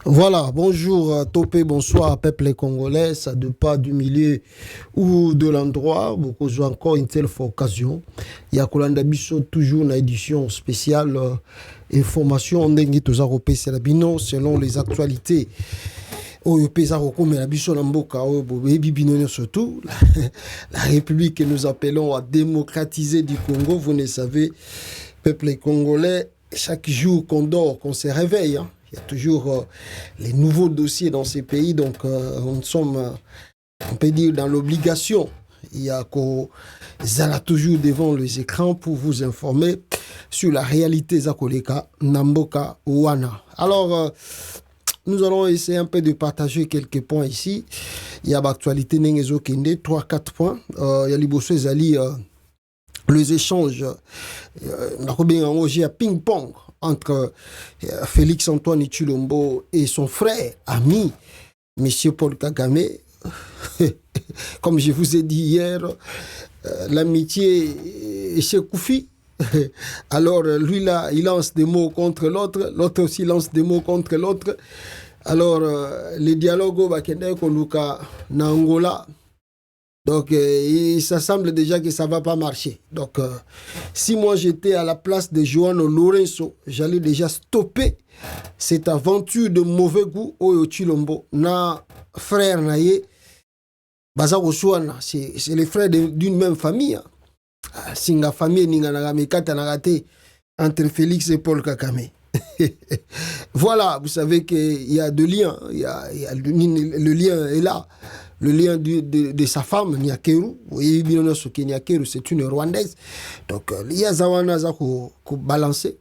Voilà, bonjour Topé, bonsoir peuple congolais, ça de pas du milieu ou de l'endroit, beaucoup jouent encore une telle occasion. Il y a Kolanda Bisso toujours une édition spéciale, information ndenge tozakopé c'est la bino selon les actualités. Oyo pesa kokome la biso na mboka oyo bobebi bino surtout la République que nous appelons à démocratiser du Congo, vous ne savez, peuple congolais, chaque jour qu'on dort, qu'on se réveille, hein, il y a toujours les nouveaux dossiers dans ces pays, donc on sommes, on peut dire, dans l'obligation. Il y a qu'on zala toujours devant les écrans pour vous informer sur la réalité Zakoleka, Namboka, Wana. Alors, nous allons essayer un peu de partager quelques points ici. Il y a l'actualité Nengezo Kende, 3-4 points. Il y a Liboso Zali, les échanges. On a bien engagé à ping-pong entre Félix Antoine Tshilombo et son frère, ami, M. Paul Kagame. Comme je vous ai dit hier, l'amitié chez Koufi. Alors, lui là, il lance des mots contre l'autre, l'autre aussi lance des mots contre l'autre. Alors, les dialogues au Bakende Koluka na Angola. Donc, ça semble déjà que ça ne va pas marcher. Donc, si moi j'étais à la place de Joano Lorenzo, j'allais déjà stopper cette aventure de mauvais goût au Tshilombo. Na frère Naye, Bazaro Souana, c'est les frères d'une même famille. Singa famille, Ninga Nagamekata Nagate, entre Félix et Paul Kagame. Voilà, vous savez qu'il y a deux liens. Le lien est là. Le lien de sa femme, Nyakeru. Vous voyez bien que Nyakeru, c'est une Rwandaise. Donc, il y a Zawana Zako balancer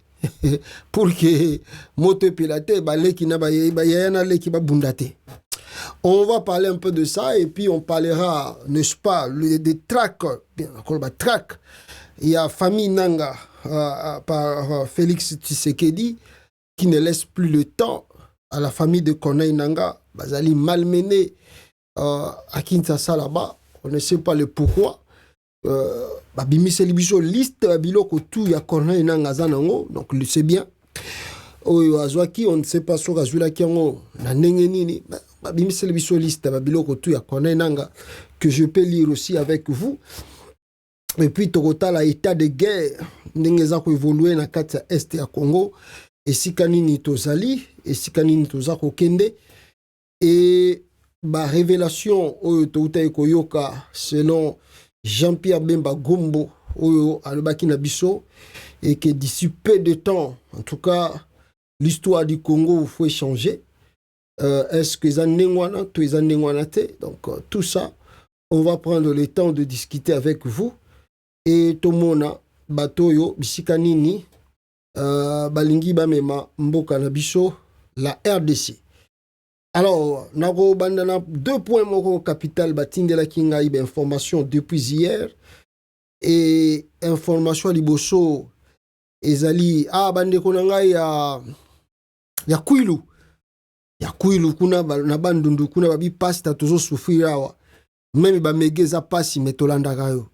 pour que Moto Pilate, Baleki Nabayana Leki Bundate. On va parler un peu de ça et puis on parlera, n'est-ce pas, des tracks. Il y a Famille Nanga par Félix Tshisekedi qui ne laisse plus le temps à la famille de Corneille Nanga. Bazali malmené à Kinshasa là-bas. On ne sait pas le pourquoi. Babimi Selibiso liste Biloko tout ya Corneille Nanga Zanango. Donc c'est bien. Oyo Azwaki, on ne sait pas sur Azula Kiango na Nengenini. Babimi Selibiso liste Biloko tout ya Corneille Nanga que je peux lire aussi avec vous. Et puis Tokota état de guerre ndengeza ko évoluer na kati ya est ya Congo et sikanini tozali et sikanini tozako kende et ba révélation oyo touta ekoyoka selon Jean-Pierre Bemba Gombo oyo alobaki na biso et que d'ici peu de temps en tout cas l'histoire du Congo faut changer. Est-ce que zanengwana to zanengwana te, donc tout ça on va prendre le temps de discuter avec vous. Et tomona batoyo bisikanini balingi bamema mboka na biso la RDC. Alors nako bandana 2 points moko capital batindela kinga ibe information depuis hier et information liboso ezali bande konanga ya Kwilu kuna na bandundu kuna babi pasta tozo souffrir awa même ba megeza pasi metolanda kayo.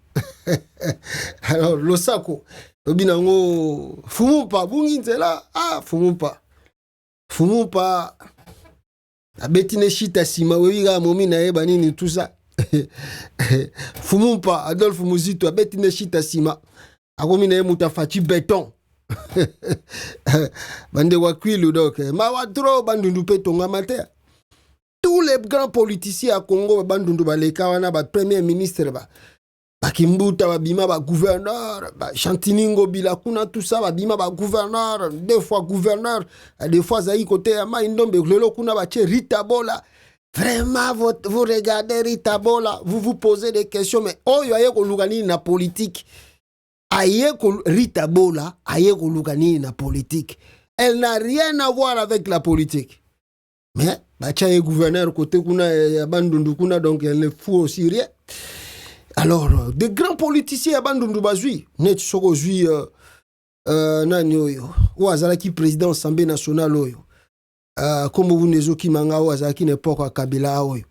Alors losako obinango fumupa bunginzela fumupa abetine shita sima webiga momi na yeba nini tout ça. Fumupa Adolphe Muzito abetine shita sima akomi na mutafachi béton. Bande wa Kwilu donc mawa trop bandundu petonga mater. Tous les grands politiciens à Congo bandundu baleka wana ba premier ministre Bakimbuta babima ba gouverneur, Chantiningo Bilakuna, tout ça, babima ba gouverneur, 2 fois gouverneur, des fois zaï côté ama indombe lelo kuna ba Rita Bola. Vraiment vous regardez Rita Bola, vous vous posez des questions mais oh yo aye ko lugani na politique. Aye ko Rita Bola, aye ko lugani na politique. Elle n'a rien à voir avec la politique. Mais ba tcha gouverneur côté kuna bandundu kuna donc elle ne fout aussi rien. Alors, des grands politiciens abandonnent bazui, net soko zui nani oyo, wazalaki président Assemblée nationale oyo. Comme vous nezo ki manga wazalaki n'époque Kabila oyo.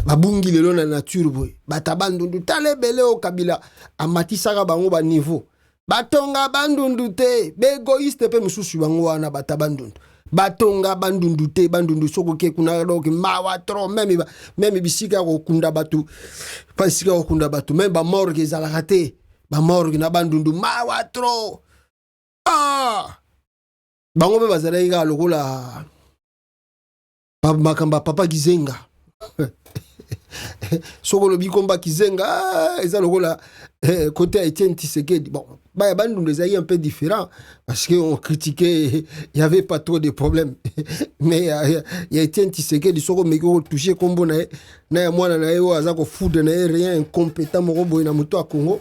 Babungi lelo na nature boy. Batabandundu tale bele o Kabila amati saka bango ba niveau. Batonga bandundu te, be égoïste pe mususu bango wana batabandundu. batonga bandundu te bandundu soko ke kuna donc mawa trop même bisika ko kunda batu pas sika ko kunda batu même ba morgue ezalaka te ba morgue na bandundu mawa trop bango mpe bazalaki kaka lokola makamba papa Kizenga soko lobi komba Kizenga eza lokola côté à Etienne Tshisekedi. Bon, bandundu ezalaki un peu différent parce qu'on critiquait, il n'y avait pas trop de problèmes. Mais il y a Etienne Tshisekedi soko meki ko toucher kombo na mwana na yo azako foudre na rien incompétent moko boy na moto a Congo.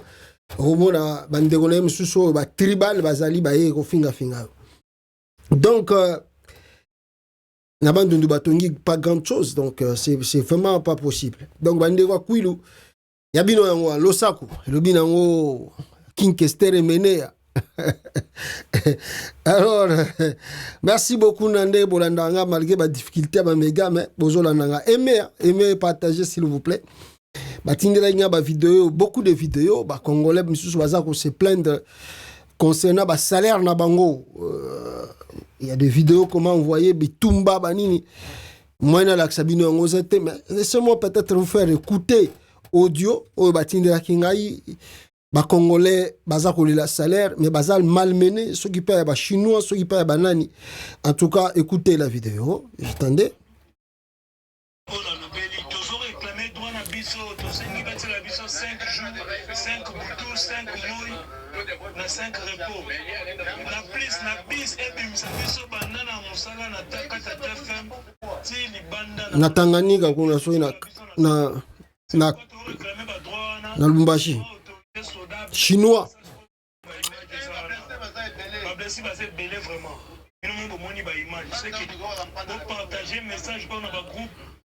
Romona bandeko na mususu ba tribal bazali ba ye ko finga. Donc na bandundu batongi pas grand chose, donc c'est vraiment pas possible. Donc bandeko kwilu yabino yango losaku lobi nango Kinkester Menea. Alors merci beaucoup Nande Bolandanga malgré ma difficulté à ma méga mais bozolandanga aimez partager s'il vous plaît. Batindela inga ba vidéo, beaucoup de vidéos ba congolais misusu baza ko se plaindre concernant ba salaire na bango. Il y a des vidéos comment envoyer bitumba banini. Moi na laksabino yango zete mais laissez-moi peut-être vous faire écouter audio au batindela kingai ba congolais baza ko la salaire mais baza malmené ceux qui payent ba chinois ceux qui payent banani. En tout cas écoutez la vidéo, j'attendais. Na 5 repos na plus na bis ebimisa biso banana mosala na takata TFM ti libanda na Tanganyika kuna so na Lubumbashi chinois bablessi base belé vraiment ino mo bomoni ba image c'est que pour partager message pour na ba groupe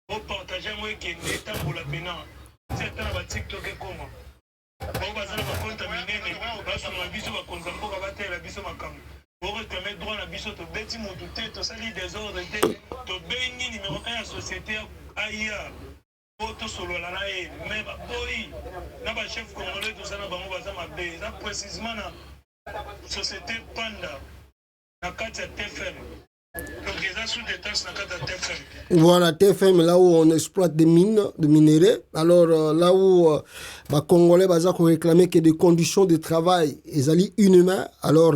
pour partager moi que l'état pour la pena c'est dans ba TikTok et comment bon bazana ba contaminé baso na biso ba konzambo ka batela biso makambo pour réclamer droit na biso to beti mo douter to sali désordre to bengi numéro 1 société aya to solo la nae mais ba boy na ba chef congolais to sana bango bazama be na précisément na société Panda na kati ya TFM. Voilà, TFM, là où on exploite des mines, de minerais. Alors, là où les Congolais ont réclamé que des conditions de travail sont inhumaines. Alors,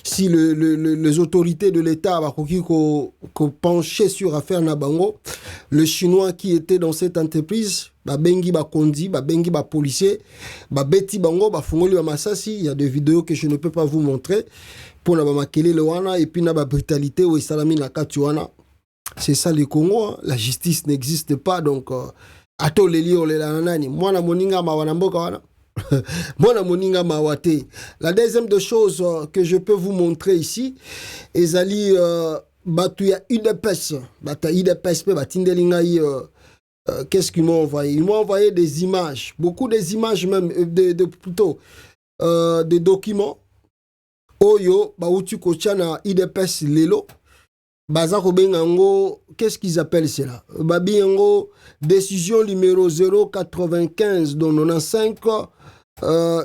si les autorités de l'État ont penché sur l'affaire Nabango, le Chinois qui était dans cette entreprise, bengi ba kondi, bengi ba policier, beti bango, fungoli ba masasi, il y a des vidéos que je ne peux pas vous montrer. Pour la makele le wana et puis na ba brutalité ou salami na katuana. C'est ça le Congo, hein. La justice n'existe pas donc ato leli ole la nani mwana moninga ma wana mboka wana. Mwana moninga ma wate. La deuxième des choses que je peux vous montrer ici ezali batu ya UDPS, bata UDPS pe batindelinga qu'est-ce qu'ils m'ont envoyé? Ils m'ont envoyé des images, beaucoup des images même plutôt des documents. Oyo bauti kochana IDPS lelo bazako bengango qu'est-ce qu'ils appellent cela babiango décision numéro 095 dans 95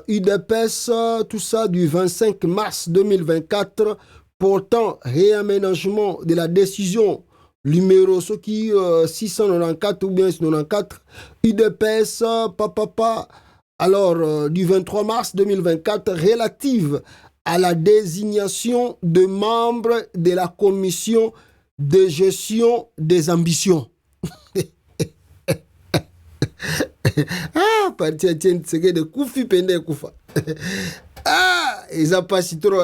IDPS tout ça du 25 mars 2024 portant réaménagement de la décision numéro 694 ou bien 94 IDPS papa alors du 23 mars 2024 relative à la désignation de membres de la commission de gestion des ambitions. Ah, parti à tienne, c'est que de koufi pende koufa. Ah, ils ont pas si trop.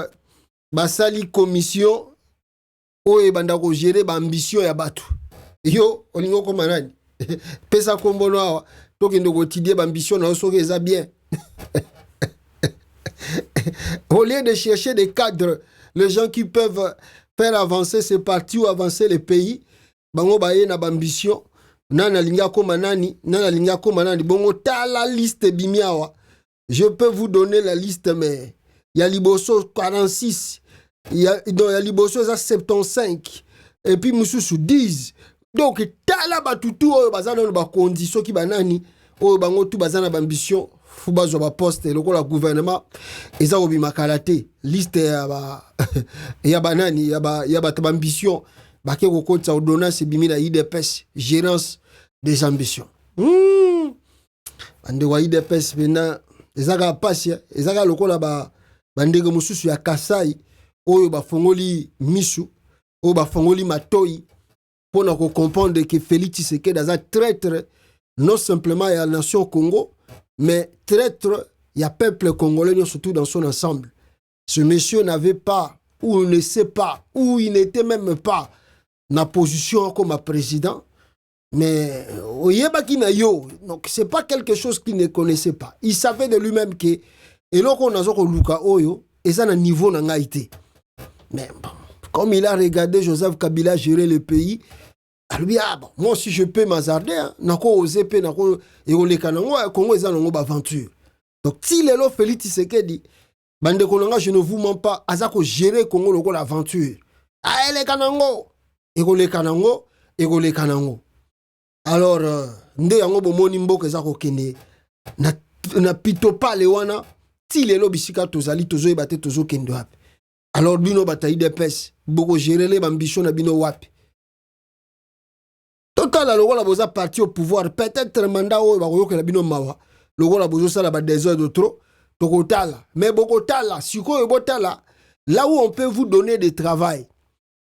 Basali commission, o e banda ko gérer ba ambition ya batu. Yo, olingo ko manani. Pesa kombono awa, toki ndoko tidie ba ambition na osoke eza bien. Au lieu de chercher des cadres, les gens qui peuvent faire avancer ces partis ou avancer les pays, bango baye na ambition, nana linga koma nani, bongo ta la liste bimiawa. Je peux vous donner la liste, mais il y a Liboso 46, il y a Liboso 75, et puis Moussousou 10. Donc, ta la batutu, bazana ba condition qui banani, bango tu bazana ambition. fubazo ba poste lokola gouvernement eza obimaka te liste ya ba ya banani ya ba ambition bake kokotsa ordonnance bimi na IDPS gérance des ambitions ande wa IDPS bena ezaka pasi ezaka lokola ba bandege mususu ya Kasai oyo bafongoli misu oyo bafongoli matoi pona ko comprendre que Félix Tshisekedi aza traître non simplement à la nation Congo mais traître il y a peuple congolais surtout dans son ensemble. Ce monsieur n'avait pas ou ne sait pas ou il n'était même pas na position comme président mais oyebaki na yo donc c'est pas quelque chose qu'il ne connaissait pas. Il savait de lui-même que eloko nazoko luka oyo eza na niveau na ngaité. Mais bon, comme il a regardé Joseph Kabila gérer le pays, lui ah bon, moi si je peux m'hazarder nako oser pe nako eoleka nango Congo eza nango ba aventure. Donc si lelo Félix Tshisekedi bande kolonga je ne vous mens pas azako gérer Congo loko l'aventure. Ah eleka nango eoleka nango. Alors nde yango bomoni mboka ezako kende na pito pale wana ti lelo bisika tozali tozo ebate tozo kende wapi. Alors bino bataille de pes boko gérer les ambitions na bino wapi. Total la lokola boza parti au pouvoir peut-être mandat o ba koyoka bino mawa lokola bozo sala ba des heures de trop tokotala mais boko tala siko botala là où on peut vous donner du travail.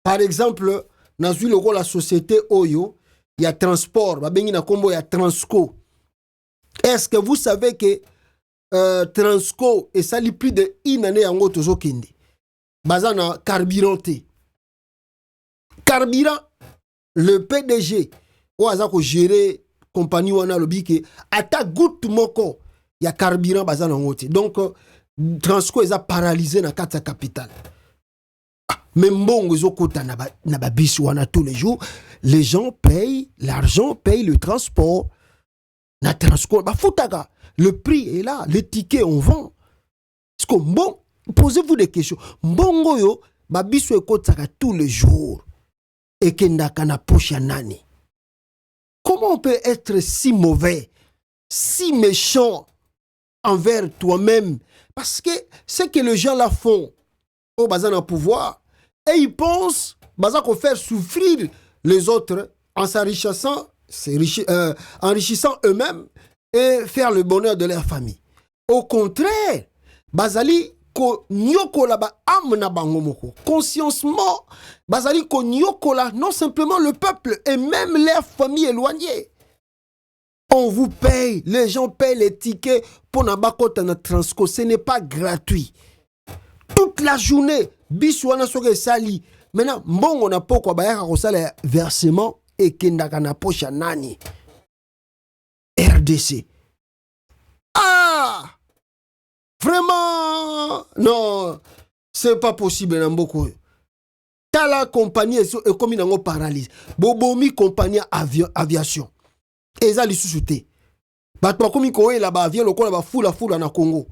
Par exemple dans une lokola société oyo il y a transport ba bengi na kombo ya Transco. Est-ce que vous savez que Transco et ça li plus de une année yango tozo kende bazana carburant carburant le PDG ou azako gérer compagnie wana lobi ke ata goutte moko ya carburant bazana ngote donc Transco eza paralysé na kata capitale même mbongo ezokota na ba bus wana tous les jours les gens payent l'argent paye le transport na Transco ba futaka le prix est là les tickets on vend est-ce que bon posez-vous des questions mbongo yo ba biso ekotaka tous les jours et kendaka na poche ya nani. Comment on peut être si mauvais, si méchant envers toi-même? Parce que ce que les gens là font au bazan en pouvoir et ils pensent bazan qu'on faire souffrir les autres en s'enrichissant enrichissant eux-mêmes et faire le bonheur de leur famille. Au contraire, bazali ko nyokola ba amna bango moko consciencement bazali ko nyokola non simplement le peuple et même leurs familles éloignées. On vous paye, les gens payent les tickets pour na bakota na Transco, ce n'est pas gratuit. Toute la journée biswana soke sali maintenant mbongo na poko ba yaka ko sala versement et kendaka na poche nani RDC. Ah! Vraiment, non, c'est pas possible dans beaucoup. Tala compagnie est comme une paralyse. Bobomi compagnie aviation. Et ça, les sous-soutés. Batma comme il là-bas, avion, le quoi là-bas, foula na Congo.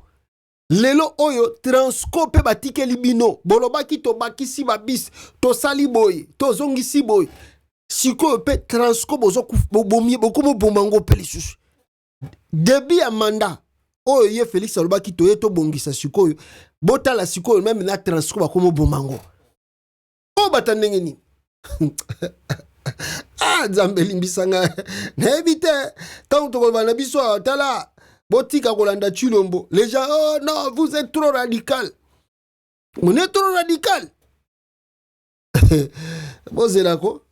Lelo oyo, transcope batike libino. Bolobaki to baki si babis, to sali boy, to zongi si boy. Siko pe transcope bozo bobomi, bokomo bomango peli sous. Débit à mandat. Oh ye Félix alobaki toye to bongisa sikoyo bota la sikoyo même na transcope comme bomango oh batandenge ni ah Nzambe limbisanga na éviter tant to bana biso tala botika kolanda chilombo les gens oh non vous êtes trop radical on est trop radical bozela ko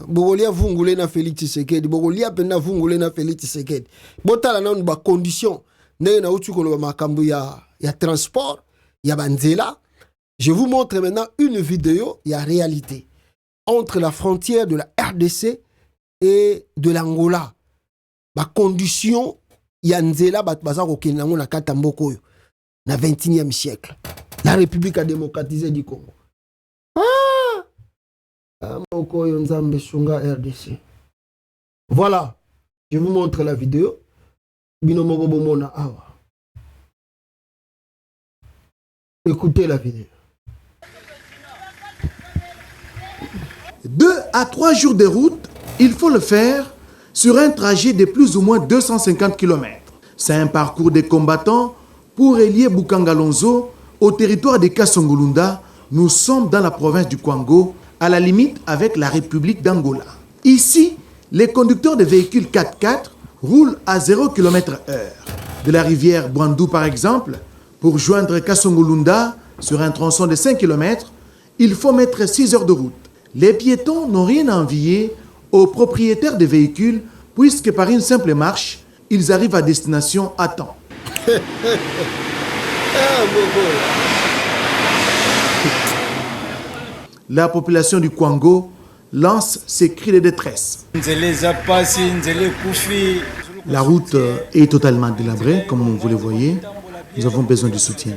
bogolia vungule na Félix Tshisekedi bogolia pena vungule na Félix Tshisekedi botala na ba condition ne na utu koloba makambo ya transport ya banzela. Je vous montre maintenant une vidéo ya réalité entre la frontière de la RDC et de l'Angola. Ma condition ya nzela bat bazako kenango na kata mboko yo na 21e siècle. La République a démocratisé du Congo. Ah mboko yo Nzambe sunga RDC. Voilà, je vous montre la vidéo. Écoutez la vidéo. 2 à 3 jours de route, il faut le faire sur un trajet de plus ou moins 250 km. C'est un parcours des combattants pour relier Bukangalonzo au territoire de Kasongolunda. Nous sommes dans la province du Kwango, à la limite avec la République d'Angola. Ici, les conducteurs de véhicules 4x4 roulent à 0 km/h. De la rivière Bwandou, par exemple, pour joindre Kasongolunda sur un tronçon de 5 km, il faut mettre 6 heures de route. Les piétons n'ont rien à envier aux propriétaires de véhicules puisque par une simple marche, ils arrivent à destination à temps. La population du Kwango lance ses cris de détresse. La route est totalement délabrée, comme vous le voyez. Nous avons besoin de soutien.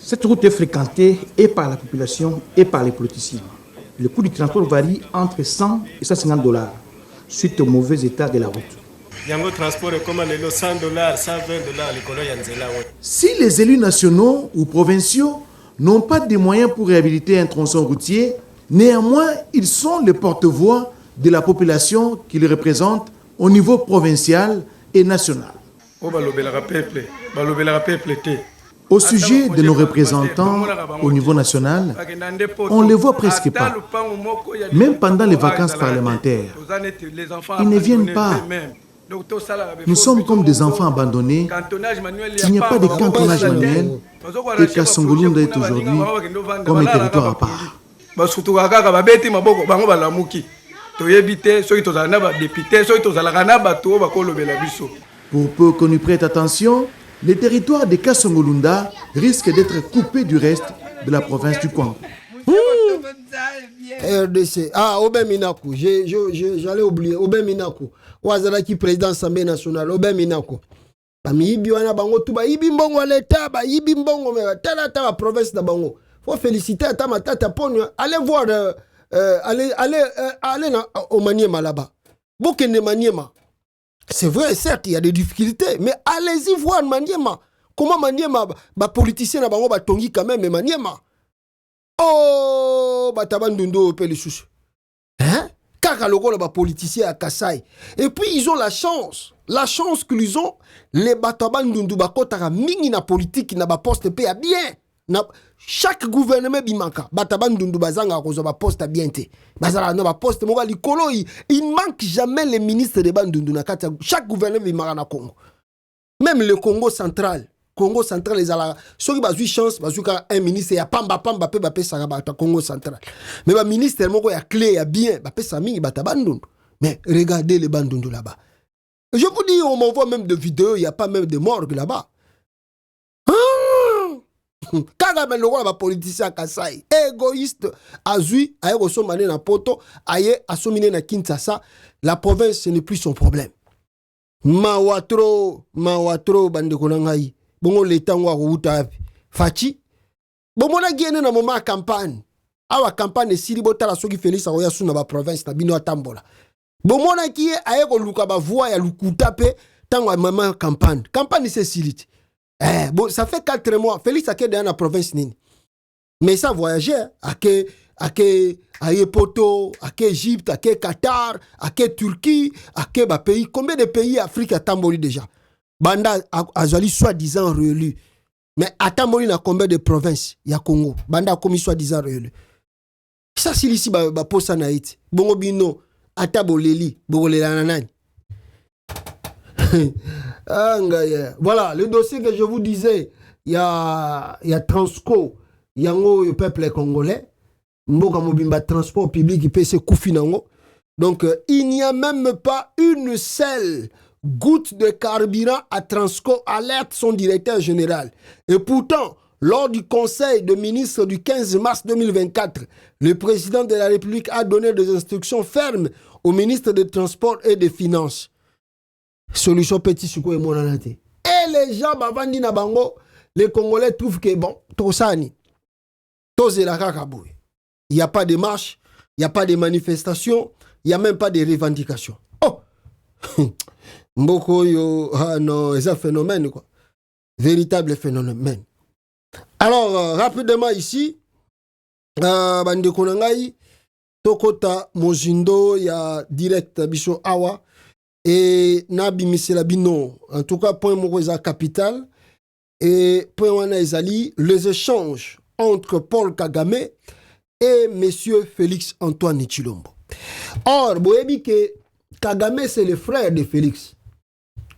Cette route est fréquentée et par la population et par les politiciens. Le coût du transport varie entre 100 et 150 dollars suite au mauvais état de la route. Si les élus nationaux ou provinciaux n'ont pas de moyens pour réhabiliter un tronçon routier, néanmoins, ils sont les porte-voix de la population qu'ils représentent au niveau provincial et national. Au sujet de nos représentants au niveau national, on ne les voit presque pas. Même pendant les vacances parlementaires, ils ne viennent pas. Nous sommes comme des enfants abandonnés. Il n'y a pas de cantonnage manuel et Kasongolunda est aujourd'hui comme un territoire à part. Pour peu qu'on y prête attention, le territoire de Kasongolunda risque d'être coupé du reste de la province du Kwango. RDC. Ah, Obin Minaku. J'allais oublier. Obin Minaku. Ouazalaki président de l'Assemblée nationale. Obin Minaku. Bamibi wana bango tuba ibi mbongo l'État, ba ibi mbongo mais tala province de bango. Faut féliciter à Tamatata Ponyo. Allez voir allez au Maniema là-bas. Bokende Maniema. C'est vrai, certes, il y a des difficultés, mais allez-y voir Maniema. Comment Maniema, politicien na bango tongi quand même Maniema. Oh, Tabandundo pe les sous. Hein? Kaka logo la politicien à Kassai. Et puis ils ont la chance qu'ils ont les Batabandundu bakotara mingi na politique na ba poste pe à bien. Chaque gouvernement bimaka Batabandundu bazanga kozo ba poste à bien te. Bazala na ba poste mo likolo il manque jamais les ministres de Bandundu na kata chaque gouvernement bimaka na Congo. Même le Congo central les ala ceux qui bazui chance bazuka un ministre ya pamba pe bapé sarabata Congo central. Mais ba ministre moko ya clé ya bien bapé sami Batabandundu. Mais regardez les Bandundu là-bas. Je vous dis on m'envoie même de vidéos, il y a pas même de morgue là-bas. Kagame loko ba politicien Kasai égoïste azui aye kosomane na poto aye asomine na Kinshasa, la province ce n'est plus son problème. Mawatro bandeko na ngai bongo leta ngwa ko uta fachi bomona giene na moment campagne awa campagne sili botala soki Félix akoya suna ba province na bino atambola bomona ki aye ko luka ba voix ya lukuta pe tango maman campagne c'est silite. Bon, ça fait 4 mois. Félix a dans la province nini. Mais ça voyageait à Poto, à Égypte, à Qatar, à Turquie, à pays. Combien de pays Afrique a tamboli déjà? Banda a soi-disant réélu. Mais à tamboli na combien de provinces? Il y a Congo. Banda a commis soi-disant réélu. Ça c'est ici posa na iti. Bongo bino ataboleli, bogolela nanani. Voilà, le dossier que je vous disais, il y a Transco, il y a le peuple congolais, Mboka Mobimba transport public, il peut se koufinango. Donc, il n'y a même pas une seule goutte de carburant à Transco, alerte son directeur général. Et pourtant, lors du conseil de ministres du 15 mars 2024, le président de la République a donné des instructions fermes au ministre des Transports et des Finances. Solution petit suko et monanate. Et les gens bavandi na bango, les Congolais trouvent que bon, tosani. Tozela kakaboué. Il n'y a pas de marche, il n'y a pas de manifestation, il n'y a même pas de revendication. Oh! Mboko yo, ah non, c'est un phénomène quoi. Véritable phénomène. Alors, rapidement ici, Bande Konangai, tokota mozindo ya direct biso awa et na bimisela bino en tout cas point moko eza capital et point wana ezali les échanges entre Paul Kagame et monsieur Félix Antoine Tshilombo. Or boyebi ke Kagame c'est le frère de Félix.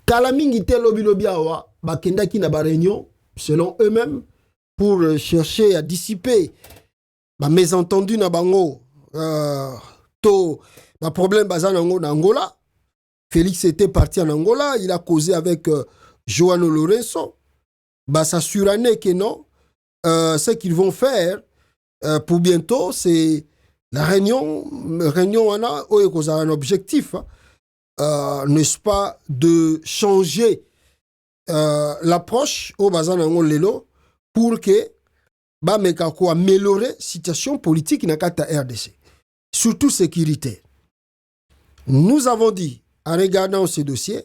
Kala mingi te lobi lobi awa bakendaki na ba réunion selon eux-mêmes pour chercher à dissiper ba mésentendu na bango to ba problème bazana ngo na Angola. Félix était parti en Angola, il a causé avec João Lourenço. Bah s'assurer que non, ce qu'ils vont faire pour bientôt, c'est la réunion on a un objectif, n'est-ce pas, de changer l'approche au bazan lelo pour que bah mekako améliorer la situation politique na kata RDC, surtout sécurité. Nous avons dit en regardant ce dossier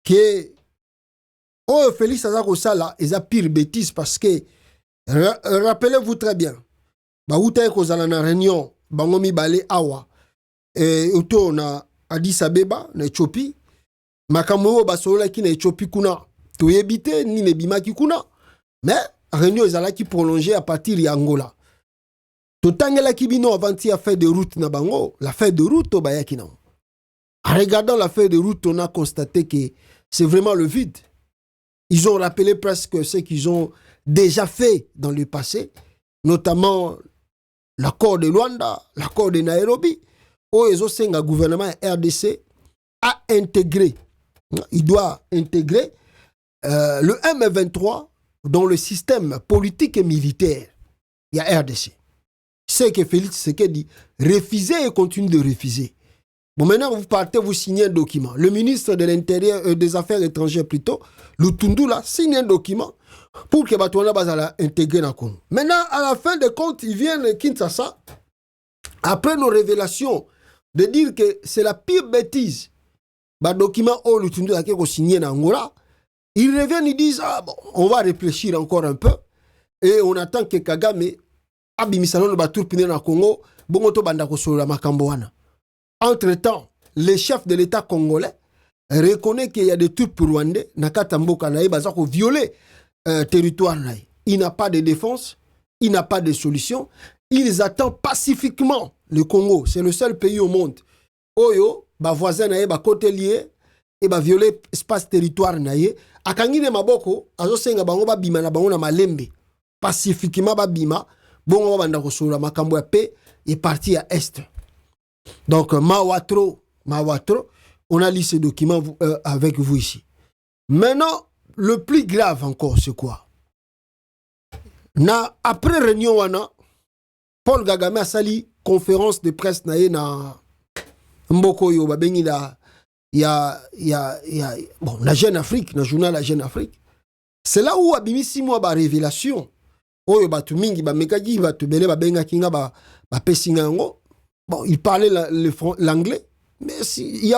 que oh Félix Azakosala est la pire bêtise parce que rappelez-vous très bien ba uta ko zala na réunion bangomi balé awa auto na Addis Abeba na Éthiopie makambo basola ki na Éthiopie kuna to yebite ni ne bimaki kuna mais réunion ezala ki prolonger à partir ya Angola to tangela ki bino avanti a fait de route na bango la feuille de route to bayaki na. En regardant la feuille de route, on a constaté que c'est vraiment le vide. Ils ont rappelé presque ce qu'ils ont déjà fait dans le passé, notamment l'accord de Luanda, l'accord de Nairobi, où le gouvernement RDC a intégré, il doit intégrer le M23 dans le système politique et militaire. Il y a RDC. C'est que Félix Tshisekedi refusait et continue de refuser. Bon, maintenant, vous partez, vous signez un document. Le ministre de l'Intérieur, des Affaires étrangères plutôt, Lutundula, signe un document pour que Batouana Bazala intègre dans le Congo. Maintenant, à la fin de compte, ils viennent Kinshasa, après nos révélations, de dire que c'est la pire bêtise. Le document où Lutundula qui a signé dans Angola, ils reviennent, ils disent, ah bon, on va réfléchir encore un peu, et on attend que Kagame, Abimisalon, le Batour Pine dans le Congo, Bongoto Bandako sur la Makamboana. Entre-temps, le chef de l'État congolais reconnaît qu'il y a des troupes rwandais Nakatamboka naï bazako violer territoire naï. Il n'a pas de défense, il n'a pas de solution. Ils attendent pacifiquement le Congo. C'est le seul pays au monde. Oyo, ba voisin naï ba côté lié et ba violer espace territoire naï. Akangine maboko azo senga bango ba bima na bango na malembe. Pacifiquement ba bima bongo ba ndako sura makambo ya paix est parti à est. Donc, Mawatro, on a lu ce document avec vous ici. Maintenant, le plus grave encore, c'est quoi? Après réunion, Paul Kagame a sali conférence de presse na Mboko yo babengi bon, la Jeune Afrique, na journal La Jeune Afrique. C'est là où abimisi moi ba révélation. Oyo batu mingi ba mekagi batu bele ba benga kinga ba pesinga ngo. Bon, il parlait l'anglais, mais il y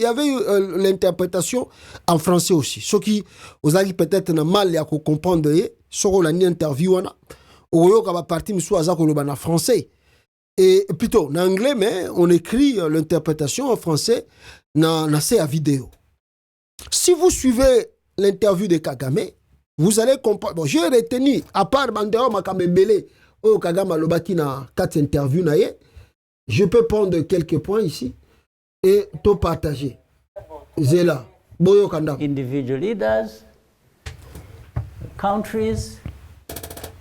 avait l'interprétation en français aussi. Ce qui, vous avez peut-être mal à comprendre, sur l'interview, on va partir en français. Et plutôt, en anglais, mais on écrit l'interprétation en français dans la vidéo. Si vous suivez l'interview de Kagame, vous allez comprendre. Bon, j'ai retenu, à part Bandero Makamebele, Kagame Alobaki na 4 interviews, je peux prendre quelques points ici et tout partager. Zela, Boyo Kanda. Individual leaders, countries,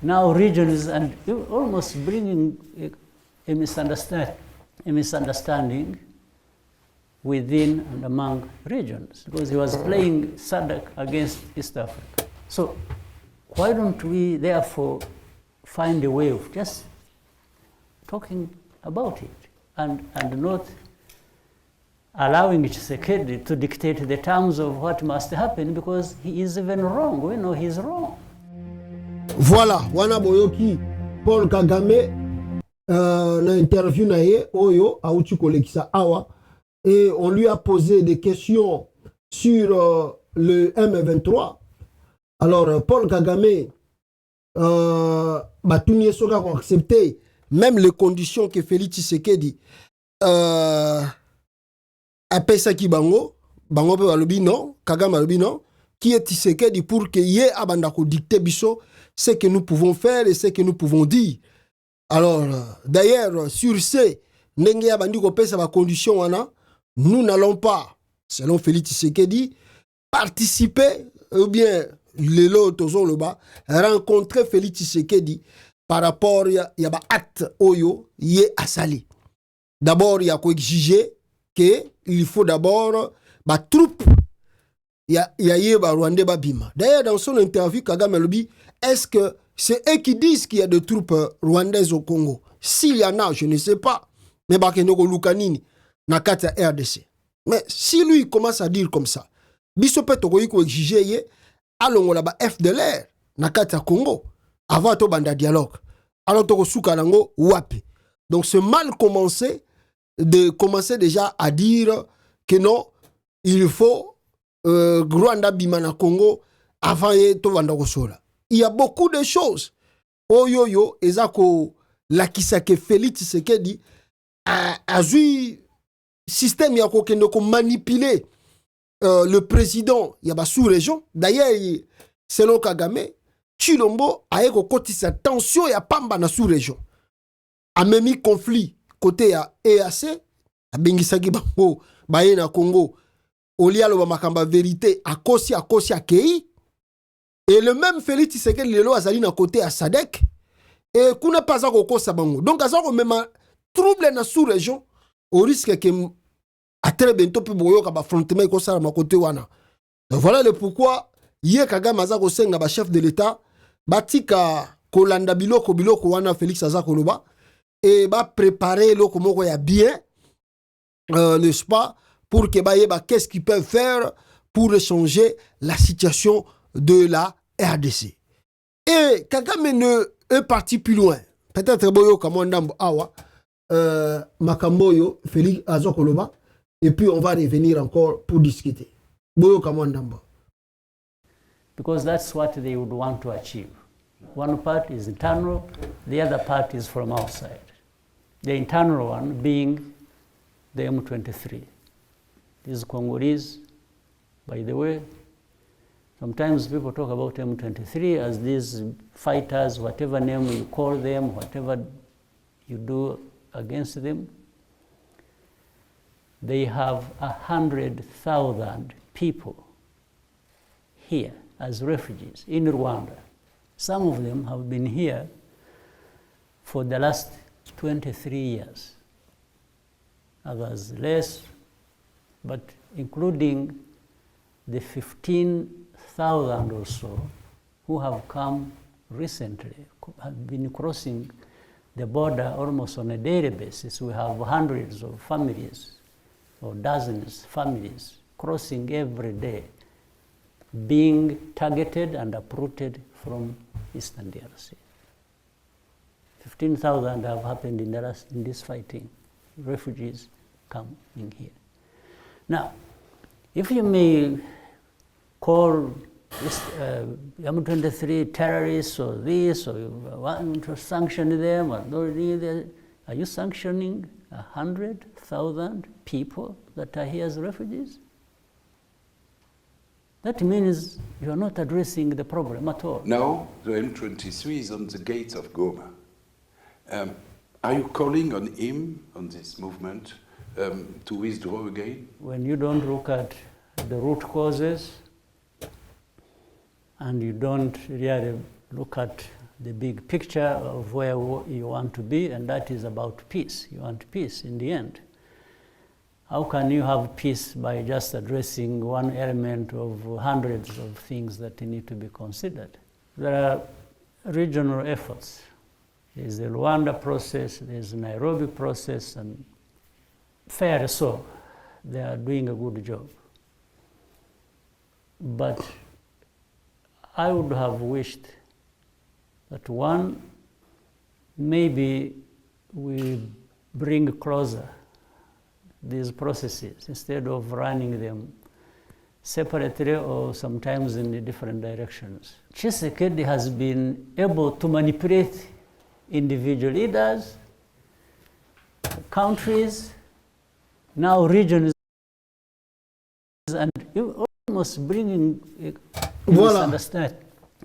now regions, and almost bringing a misunderstanding within and among regions, because he was playing SADC against East Africa. So why don't we therefore find a way of just talking about it and not allowing Tshisekedi to dictate the terms of what must happen, because he is even wrong. We know he's wrong. Voilà, wana boyoki Paul Kagame na interview na ye oyo auchi kolekisa awa, et on lui a posé des questions sur le M23. Alors Paul Kagame batuni soka ko accepter même les conditions que Félix Tshisekedi apesaki bango pe balobi non, Kagame alobi non, qui est Tshisekedi pour que ye abanda ko dicter biso ce que nous pouvons faire et ce que nous pouvons dire. Alors, d'ailleurs, sur ce, ndenge abandi ko pesa ba condition wana, nous n'allons pas, selon Félix Tshisekedi, participer ou bien lelo tozo loba rencontrer Félix Tshisekedi par rapport ya ba acte oyo ye asali. D'abord, il y a ko exiger que il faut d'abord ba troupe ya ba Rwandais ba bima. D'ailleurs, dans son interview, Kagame lobi, est-ce que c'est eux qui disent qu'il y a des troupes rwandaises au Congo? S'il y en a, je ne sais pas. Mais bakenoko lukanini na kati ya RDC. Mais si lui commence à dire comme ça, biso pe tokoyi ko exiger ye alongola ba FDLR na kati ya Congo avant to banda dialogue. Alors toko suka nango wapi. Donc c'est mal commencé de commencer déjà à dire que non, il faut Rwanda bimana Congo avant to banda kosola. Il y a beaucoup de choses. Oyoyo ezako lakisa ke Félix Tshisekedi a eu système ya kokende ko manipuler le président ya ba sous-région. D'ailleurs, selon Kagame, Chilombo a kotisa tension ya pamba na sous-région. A même conflit côté ya EAC, a bengisaki bango baye na Congo. Olialo ba makamba vérité a kosi akei. Et le même Félix Tshisekedi lelo azali na côté à Sadek. Et kuna pas za kokosa bango. Donc azako même trouble na sous-région au risque que à très bientôt pe boyoka ba affrontement ko sala ma côté wana. Donc voilà le pourquoi ye Kagame azako senga ba chef de l'État batika kolanda biloko wana Félix azako loba et ba préparer loko moko ya bien n'est-ce pas, pour que ba yeba qu'est-ce qu'ils peuvent faire pour changer la situation de la RDC. Et Kagame ne est parti plus loin. Peut-être boyo kamondambo awa makamboyo Félix azokoloba et puis on va revenir encore pour discuter. Boyo kamondambo. Because that's what they would want to achieve. One part is internal, the other part is from outside. The internal one being the M23. These Congolese, by the way, sometimes people talk about M23 as these fighters, whatever name you call them, whatever you do against them. They have 100,000 people here as refugees in Rwanda. Some of them have been here for the last 23 years. Others less, but including the 15,000 or so who have come recently, have been crossing the border almost on a daily basis. We have hundreds of families or dozens of families crossing every day, being targeted and uprooted from Eastern DRC. 15,000 have happened in this fighting. Refugees coming here. Now, if you may call this M23 terrorists or this, or you want to sanction them, or are you sanctioning 100,000 people that are here as refugees? That means you are not addressing the problem at all. No, the M23 is on the gates of Goma. Are you calling on him, on this movement, to withdraw again? When you don't look at the root causes and you don't really look at the big picture of where you want to be, and that is about peace. You want peace in the end. How can you have peace by just addressing one element of hundreds of things that need to be considered? There are regional efforts. There's the Rwanda process, there's the Nairobi process, and fair so, they are doing a good job. But I would have wished that one, maybe we bring closer these processes instead of running them separately or sometimes in different directions. Tshisekedi has been able to manipulate individual leaders, countries, now regions, and almost bringing Voilà.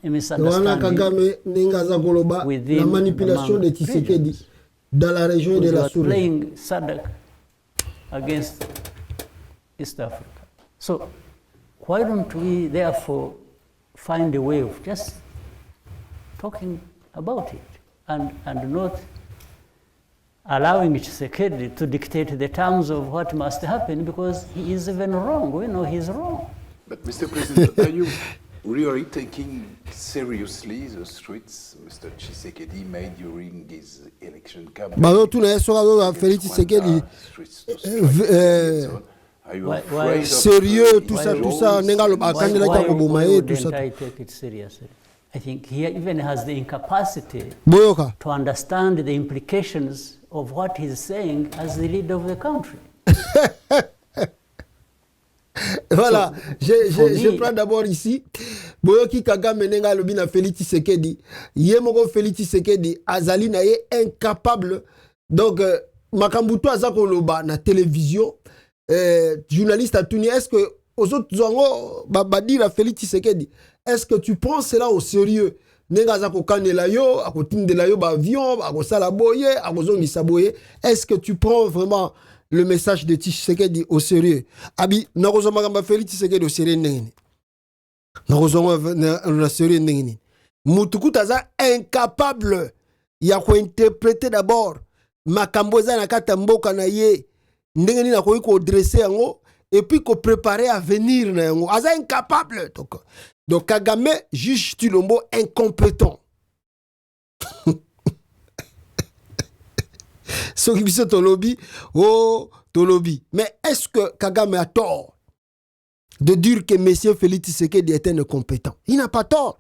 misunderstanding Kagame Nengaza Goloba, la manipulation de Tshisekedi dans la région de la Souris. Playing SADC against East Africa. So why don't we therefore find a way of just talking about it and not allowing Tshisekedi to dictate the terms of what must happen, because he is even wrong. We know he's wrong. But Mr. President, are you really taking seriously the threats Mr. Tshisekedi made during his election campaign? Bazo tuna yesoka Félix Tshisekedi Are you afraid of sérieux tout ça nenga lo bakandela Why ta koboma ye tout wouldn't ça. I take it seriously? I think he even has the incapacity Boyoka. to understand the implications of what he's saying as the leader of the country. Voilà, for je me- prends d'abord ici. Boyoki Kagame nenga lobi na Félix Tshisekedi. Yemoko Félix Tshisekedi azali na ye incapable. Donc makambuto azako loba na télévision. Journaliste a tuni, est-ce que aux autres zango babadira Félix Tshisekedi, est-ce que tu prends cela au sérieux? Nenga azako kanela yo, akotindela yo ba avion, akosala boye, akozongisa boye. Est-ce que tu prends vraiment le message de Tshisekedi au sérieux? Abi nakozoma kamba Félix Tshisekedi au sérieux ndengeni. Nakozoma na sérieux ndengeni. Mutukuta za incapable ya ko-interpréter d'abord makambo eza na kata mboka na ye. Ndengeni na koyi ko dresser yango et puis ko préparer à venir na yango. Aza incapable. Donc Kagame juge Tulombo incompétent. Ce qui est Tolobi, oh Tolobi. Mais est-ce que Kagame a tort de dire que M. Félix Tshisekedi est incompétent? Il n'a pas tort.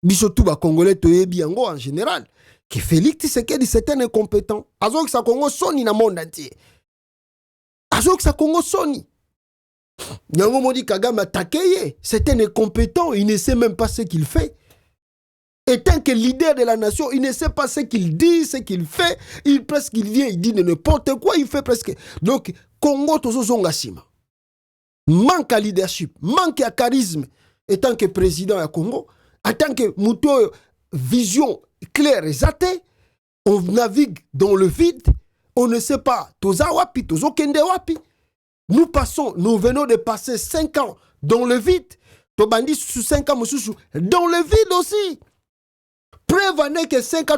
Bisotou ba Congolais toyebi yango en général. Que Félix Tshisekedi c'est un incompétent. Azok sa Congo soni na monde entier. Azok sa Congo soni. Yango modi Kagame attaqué, c'est un incompétent, il ne sait même pas ce qu'il fait. Et tant que leader de la nation, il ne sait pas ce qu'il dit, ce qu'il fait, il vient, il dit n'importe quoi, il fait presque. Donc, Congo tozo zonga sima. Manque à leadership, manque à charisme. Et tant que président à Congo, en tant que mouto vision claire et zatée, on navigue dans le vide, on ne sait pas toza wapi, tozo kende wapi. Nous venons de passer 5 ans dans le vide. Tobandi sous 5 ans, dans le vide aussi. Preuve que 5 ans,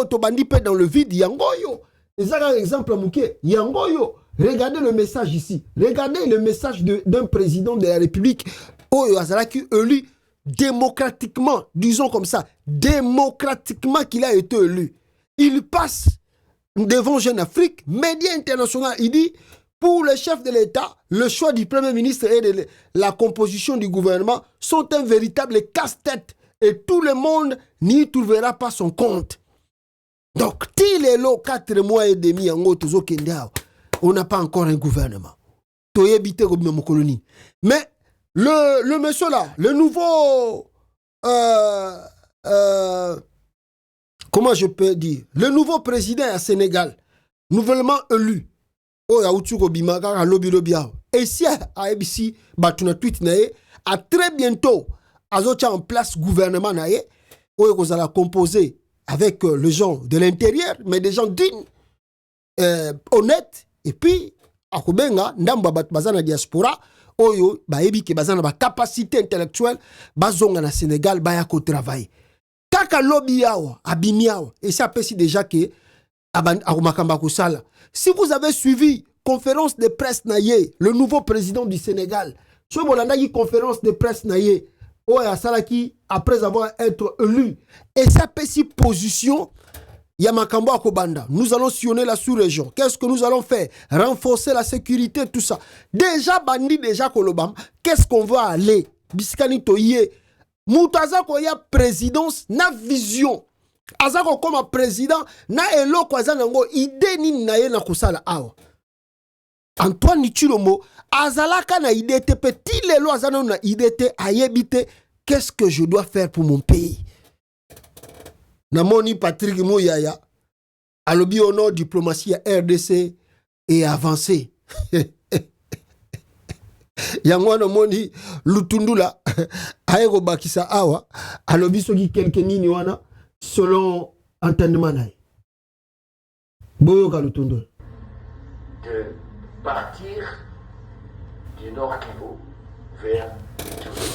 Tobandi peut dans le vide. Yangoyo. C'est un exemple, Mouké. Yangoyo. Regardez le message ici. Regardez le message d'un président de la République. Oyo Azalaki élu démocratiquement. Disons comme ça. Démocratiquement qu'il a été élu. Il passe devant Jeune Afrique. Média international. Il dit. Pour le chef de l'État, le choix du Premier ministre et de la composition du gouvernement sont un véritable casse-tête et tout le monde n'y trouvera pas son compte. Donc, il est là 4 mois et demi on n'a pas encore un gouvernement. Mais le monsieur là, le nouveau... comment je peux dire? Le nouveau président à Sénégal, nouvellement élu, et si à ABC, à très bientôt, azotia en place gouvernement nae, vous allez composer avec les gens de l'intérieur, mais des gens dignes, honnêtes, et puis, à Kobenga, ndamba bat bazana diaspora, oyo, baebi ke bazana ba capacité intellectuelle, bazonga na Sénégal, bayako travail. Kaka lobby yawa, abimi yawa, et ça peut si déjà que, si vous avez suivi conférence de presse naye, le nouveau président du Sénégal, sur Bolanda conférence de presse naye, Salaki après avoir été élu, et ça peut si position, Yamakambo Akobanda, nous allons sillonner la sous-région. Qu'est-ce que nous allons faire? Renforcer la sécurité, tout ça. Déjà bandi, déjà Kolobam, qu'est-ce qu'on va aller? Biskani Toye, Moutaza Koya présidence, na vision. Azako comme président na eloko azanango ide nini na ye na kusala awa. Antoine Tshilombo azalaka na ide te petit lelo azanango na ide te ayebite qu'est-ce que je dois faire pour mon pays. namoni Patrick Mouyaya alobi au nom diplomatie ya RDC et avancé. Yango namoni Lutundula aero bakisa awa alobi soki quelque nini wana selon entendement nae. Boyoka Lutundula. De partir du Nord Kivu vers Ituri.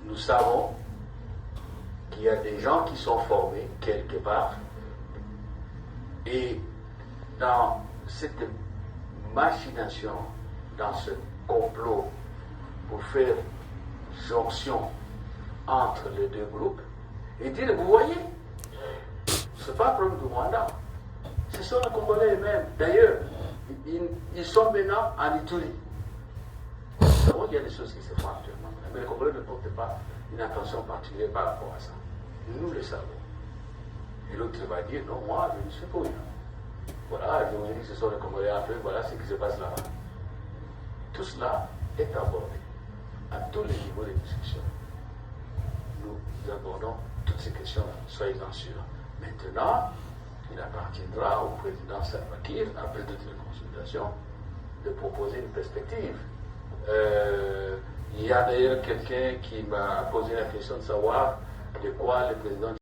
Nous savons qu'il y a des gens qui sont formés quelque part et dans cette machination, dans ce complot pour faire jonction entre les deux groupes et dire, vous voyez, ce n'est pas un problème du Rwanda, ce sont les Congolais eux-mêmes. D'ailleurs, ils sont maintenant en Ituri. Nous savons qu'il y a des choses qui se font actuellement, mais les Congolais ne portent pas une attention particulière par rapport à ça. Nous le savons. Et l'autre va dire, non, moi, je ne suis pas rien. Voilà, je vous dis que ce sont les Congolais après, voilà ce qui se passe là-bas. Tout cela est abordé à tous les niveaux de discussion. Nous abordons toutes ces questions-là, soyez-en sûrs. Maintenant, il appartiendra au président Salva Kiir, après toutes les consultations, de proposer une perspective. Il y a d'ailleurs quelqu'un qui m'a posé la question de savoir de quoi le président...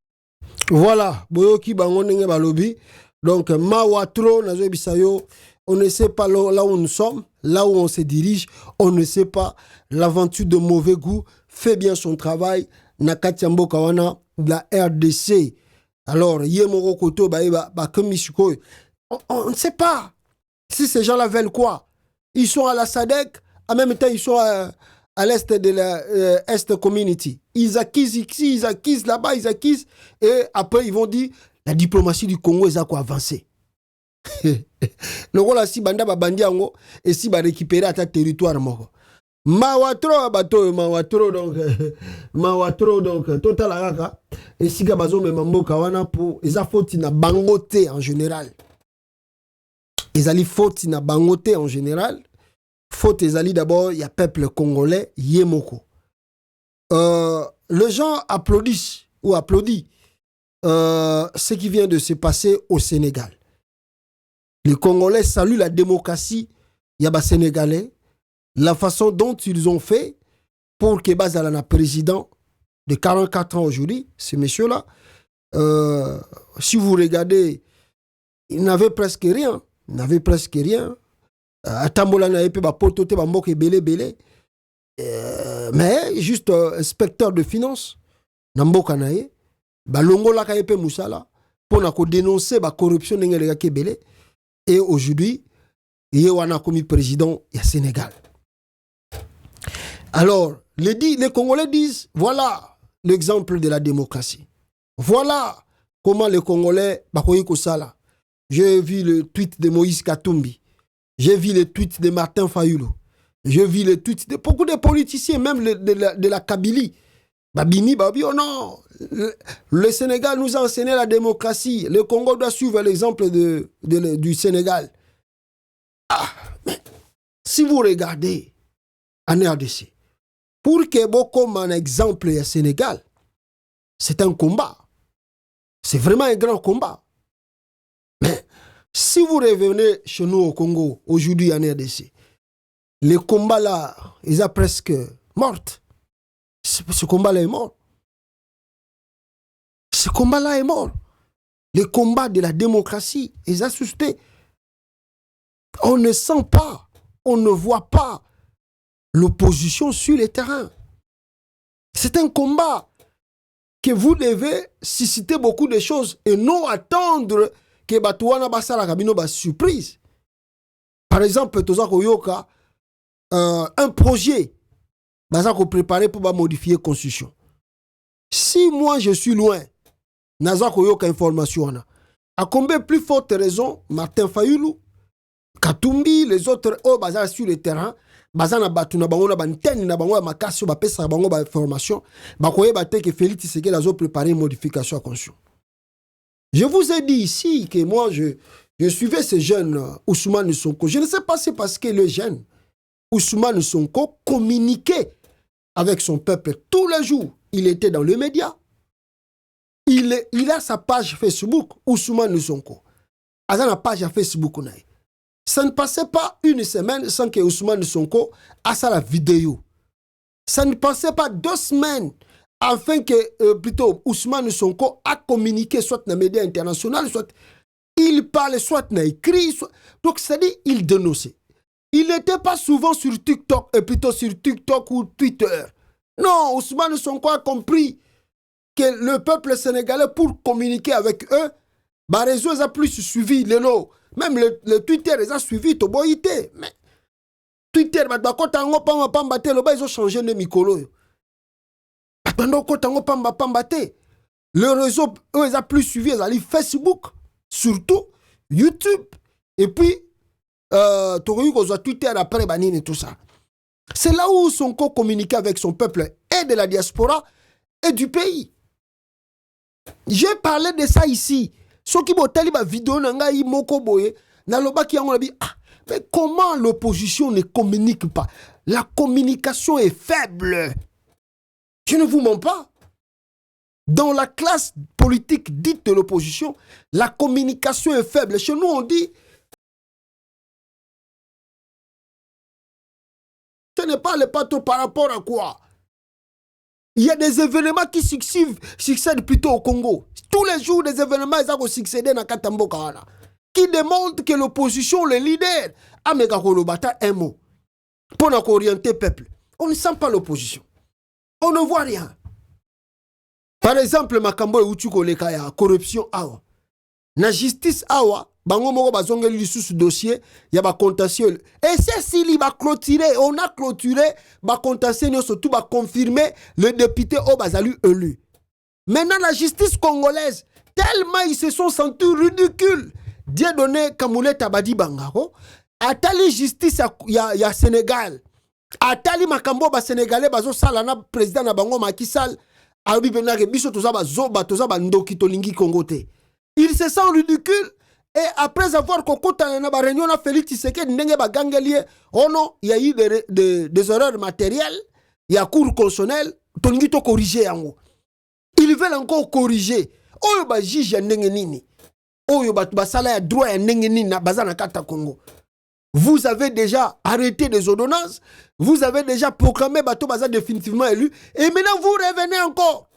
Voilà, Boyoki Bangonenge Balobi. Donc, Mawatro, Nazo Bisayo, on ne sait pas là où nous sommes, là où on se dirige, on ne sait pas. L'aventure de mauvais goût fait bien son travail. Nakatiambo Kawana, la RDC. Alors, Yemoro Koto, on ne sait pas si ces gens-là veulent quoi. Ils sont à la SADC, en même temps, ils sont à l'est de la Est Community. Ils acquisent ici, ils acquisent là-bas, ils acquisent. Et après, ils vont dire, la diplomatie du Congo est à quoi avancer. Le rôle si banda ba bandiango et si ba récupérer à ta territoire moko. Mawatro bato mawatro donc total araka et si ga bazo memamboka wana pour eza faute na bangote en général. Ezali faute na bangote en général. Faute ezali d'abord il y a peuple congolais yemoko. Les gens applaudissent ou applaudissent ce qui vient de se passer au Sénégal. Les Congolais saluent la démocratie yaba sénégalais, la façon dont ils ont fait pour que Bazalana, président de 44 ans aujourd'hui, ce monsieur-là, si vous regardez, il n'avait presque rien. Il n'avait presque rien. Atambola n'avait pas pototé bambok et belé. Mais juste inspecteur de finances, Namboka nae, balongo la kayepe musala, pour na ko dénoncer la corruption n'engere kebele. Et aujourd'hui, il y a un commis président du Sénégal. Alors, les Congolais disent, voilà l'exemple de la démocratie. Voilà comment les Congolais, Sala. J'ai vu le tweet de Moïse Katumbi. J'ai vu le tweet de Martin Fayulu. J'ai vu le tweet de beaucoup de politiciens, même de la Kabylie. Babini, Babi, oh non, le Sénégal nous a enseigné la démocratie. Le Congo doit suivre l'exemple du Sénégal. Ah, mais si vous regardez en RDC, pour que beaucoup comme un exemple au Sénégal, c'est un combat. C'est vraiment un grand combat. Mais si vous revenez chez nous au Congo, aujourd'hui en RDC, le combat là, ils sont presque morts. Ce combat-là est mort. Ce combat-là est mort. Le combat de la démocratie est assusté. On ne sent pas, on ne voit pas l'opposition sur le terrain. C'est un combat que vous devez susciter beaucoup de choses et non attendre que Batouana Basala Kabino ba surprise. Par exemple, Toza Koyoka, un projet Bazako préparé pour modifier la constitution. Si moi je suis loin, Nazako yoka information. À combien plus forte raison, Martin Fayulu, Katumbi, les autres, bazar sur le terrain, bazana batuna bango bantenne na bango makasi ba pesa bango ba information, bakoye baté que Félix Tshisekedi a préparé une modification à constitution. Je vous ai dit ici que moi je suivais ces jeunes Ousmane Sonko. Je ne sais pas si c'est parce que les jeunes Ousmane Sonko communiquait avec son peuple tous les jours. Il était dans les médias. il a sa page Facebook, Ousmane Sonko. Il a une page Facebook. Ça ne passait pas une semaine sans que Ousmane Sonko a sa vidéo. Ça ne passait pas 2 semaines afin que plutôt Ousmane Sonko a communiqué soit dans les médias internationaux, soit il parle, soit dans écrit. Soit... Donc, c'est-à-dire il dénonçait. Il n'était pas souvent sur TikTok, et plutôt sur TikTok ou Twitter. Non, Ousmane Sonko a compris que le peuple sénégalais, pour communiquer avec eux, les réseaux ont plus suivi les lots. Même le Twitter, ils ont suivi Toboïté. Mais Twitter, ils ont changé de micro. Le réseau, eux, ils ont plus suivi, ils ont dit Facebook, surtout YouTube, et puis Twitter après Banine et tout ça. C'est là où Sonko communiquait avec son peuple et de la diaspora et du pays. J'ai parlé de ça ici. Ce qui m'a dit la vidéo, mais comment l'opposition ne communique pas? La communication est faible. Je ne vous mens pas. Dans la classe politique dite de l'opposition, la communication est faible. Chez nous, on dit ce n'est pas le patron par rapport à quoi? Il y a des événements qui succèdent plutôt au Congo. Tous les jours, des événements ils ont succédé dans Katambo Kawana, qui démontrent que l'opposition, le leader, a Megakolobata un mot pour orienter le peuple. On ne sent pas l'opposition. On ne voit rien. Par exemple, Makambo et Uchuko Lekaya, corruption awa. La justice awa, bango moko bazongeli lisusu dossier, ya ba contentieux. Et c'est s'il va clôturer, on a clôturé, ba contentieux surtout ba confirmer le député au bazalu élu. Maintenant la justice congolaise, tellement ils se sont sentis ridicules. Dieu donné Kamoulé Tabadi Bangaro, atali justice ya Sénégal. Atali Makambo ba Sénégalais bazo salana président na bango Macky Sall. Abi benake biso tozaba zoba tozaba ndoki tolingi Kongote. Il se sent ridicule et après avoir kokota na ba réunion na Félix Tshisekedi ndenge ba gangelie, oh non, il y a eu des erreurs matérielles, il y a cours constitutionnel, tolingi to corriger yango. Ils veulent encore corriger. Oyo ba juge ya ndenge nini? Oyo ba sala ya droit ya ndenge nini na bazana kata Congo. Vous avez déjà arrêté des ordonnances, vous avez déjà proclamé Bato Baza définitivement élu, et maintenant vous revenez encore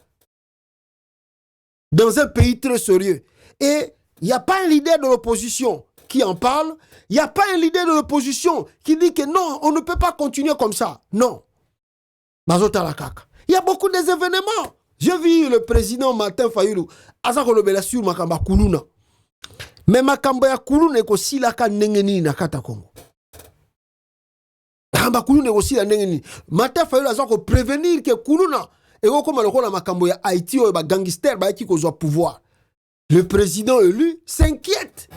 dans un pays très sérieux. Et il n'y a pas un leader de l'opposition qui en parle, il n'y a pas un leader de l'opposition qui dit que non, on ne peut pas continuer comme ça. Non. Il y a beaucoup d'événements. J'ai vu le président Martin Fayulu, Azakolobela sur Makamba Kuluna. Mais Makamba ya Kuluna eko silaka nengeni na kata Congo. Makamba Kuluna eko silaka nengeni. Martin Fayulu azako prévenir que Kuluna eko comme le Makamba ya Haïti ou ba gangster ba qui kozwa pouvoir. Le président élu s'inquiète.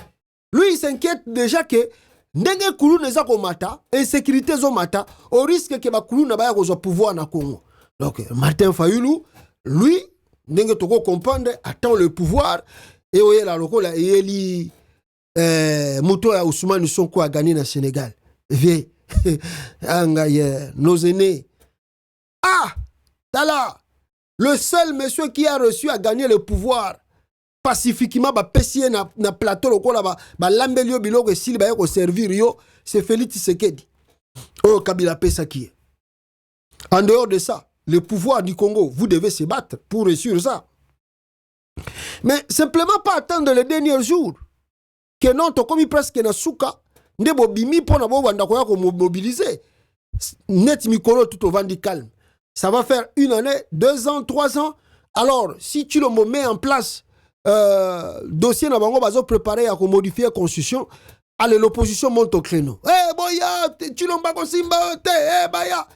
Lui il s'inquiète déjà que ndenge Kuluna ezako mata, insécurité zo mata, au risque que ba Kuluna ba ya kozwa pouvoir na Congo. Donc Martin Fayulu, lui, ndenge toko comprendre, attend le pouvoir. Et oui, la locola, et Mouto ya Ousmane Sonko a gagné dans le Sénégal. Viens, nos aînés. Ah, Tala, le seul monsieur qui a reçu à gagner le pouvoir pacifiquement, pessier na plateau locola, lambelio biloko s'il va y servir yo, c'est Félix Tshisekedi. Oh, Kabila Pesa qui est. En dehors de ça, le pouvoir du Congo, vous devez se battre pour réussir ça. Mais simplement pas attendre les derniers jours. Que non, tu comme presque na souka, ne bobimi pour na bobanda koya ko mobiliser. Net mikolo tout au vent du calme. Ça va faire 1 année, 2 ans, 3 ans. Alors, si tu le mets en place, dossier na bango bazo préparé à modifier la constitution, allez, l'opposition monte au créneau. Eh boya, tu l'as pas simba, eh baya.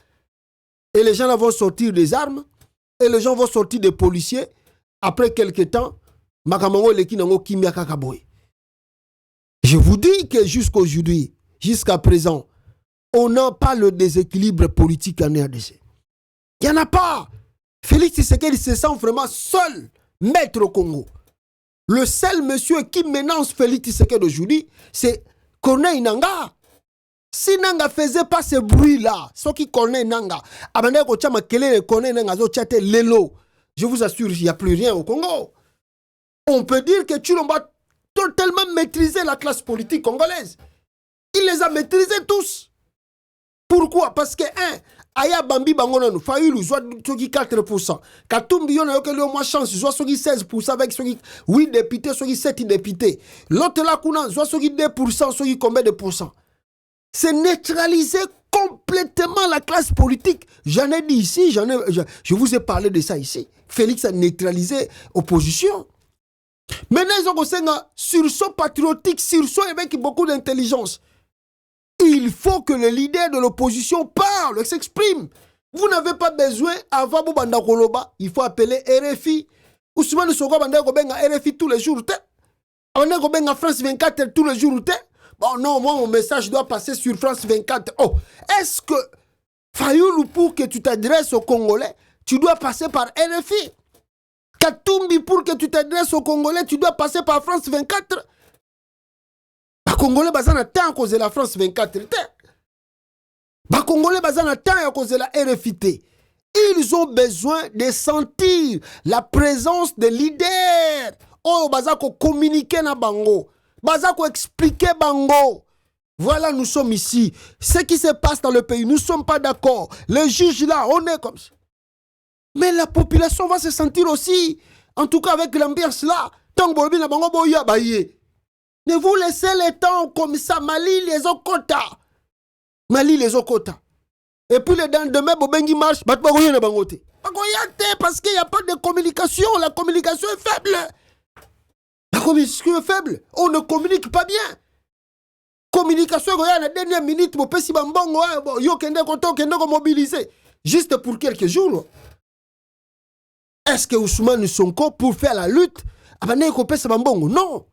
Et les gens vont sortir des armes, et les gens vont sortir des policiers. Après quelques temps, je vous dis que jusqu'aujourd'hui, jusqu'à présent, on n'a pas le déséquilibre politique en RDC. Il n'y en a pas. Félix Tshisekedi se sent vraiment seul, maître au Congo. Le seul monsieur qui menace Félix Tshisekedi aujourd'hui, c'est Corneille Nangaa. Si Nanga faisait pas ce bruit-là, ce qui Corneille Nangaa, je vous assure, il n'y a plus rien au Congo. on peut dire que Tshilombo a totalement maîtrisé la classe politique congolaise. Il les a maîtrisés tous. Pourquoi? Parce que, Aya Bambi Bangonano, Fayulu, soit 4%. Katumbi, yon a eu moins chance, soit 16% avec 8 députés, soit 7 députés. L'autre là, soit 2%, soit combien de pourcents? C'est neutraliser complètement la classe politique. J'en ai dit ici, je vous ai parlé de ça ici. Félix a neutralisé l'opposition. Maintenant, ils ont un sursaut patriotique, sursaut avec beaucoup d'intelligence. Il faut que le leader de l'opposition parle, s'exprime. Vous n'avez pas besoin, avant Banda Koloba, il faut appeler RFI. Ousmane Sonko Banda Kobenga RFI tous les jours. Banda Kobenga France 24 tous les jours. Bon, non, moi, mon message doit passer sur France 24. Oh, est-ce que, Fayoulou, pour que tu t'adresses aux Congolais, tu dois passer par RFI? Katumbi, pour que tu t'adresses aux Congolais, tu dois passer par France 24? Les Congolais bazana temps à cause de la France 24. Les Congolais bazana temps à cause de la RFIT. Ils ont besoin de sentir la présence des leaders. Oh, bazako communiquer na bango. Bazako expliquer bango. Voilà, nous sommes ici. Ce qui se passe dans le pays, nous ne sommes pas d'accord. Les juges là, on est comme ça. Mais la population va se sentir aussi, en tout cas avec l'ambiance là. Tant que na bango boya baye. Ne vous laissez le temps comme ça. Mali les okota. Mali les okota. Et puis le lendemain, Bobengi marche. Parce qu'il n'y a pas de communication. La communication est faible. La communication est faible. On ne communique pas bien. Communication, il y a la dernière minute. Mobiliser. Juste pour quelques jours. Est-ce que Ousmane Sonko, pour faire la lutte, non.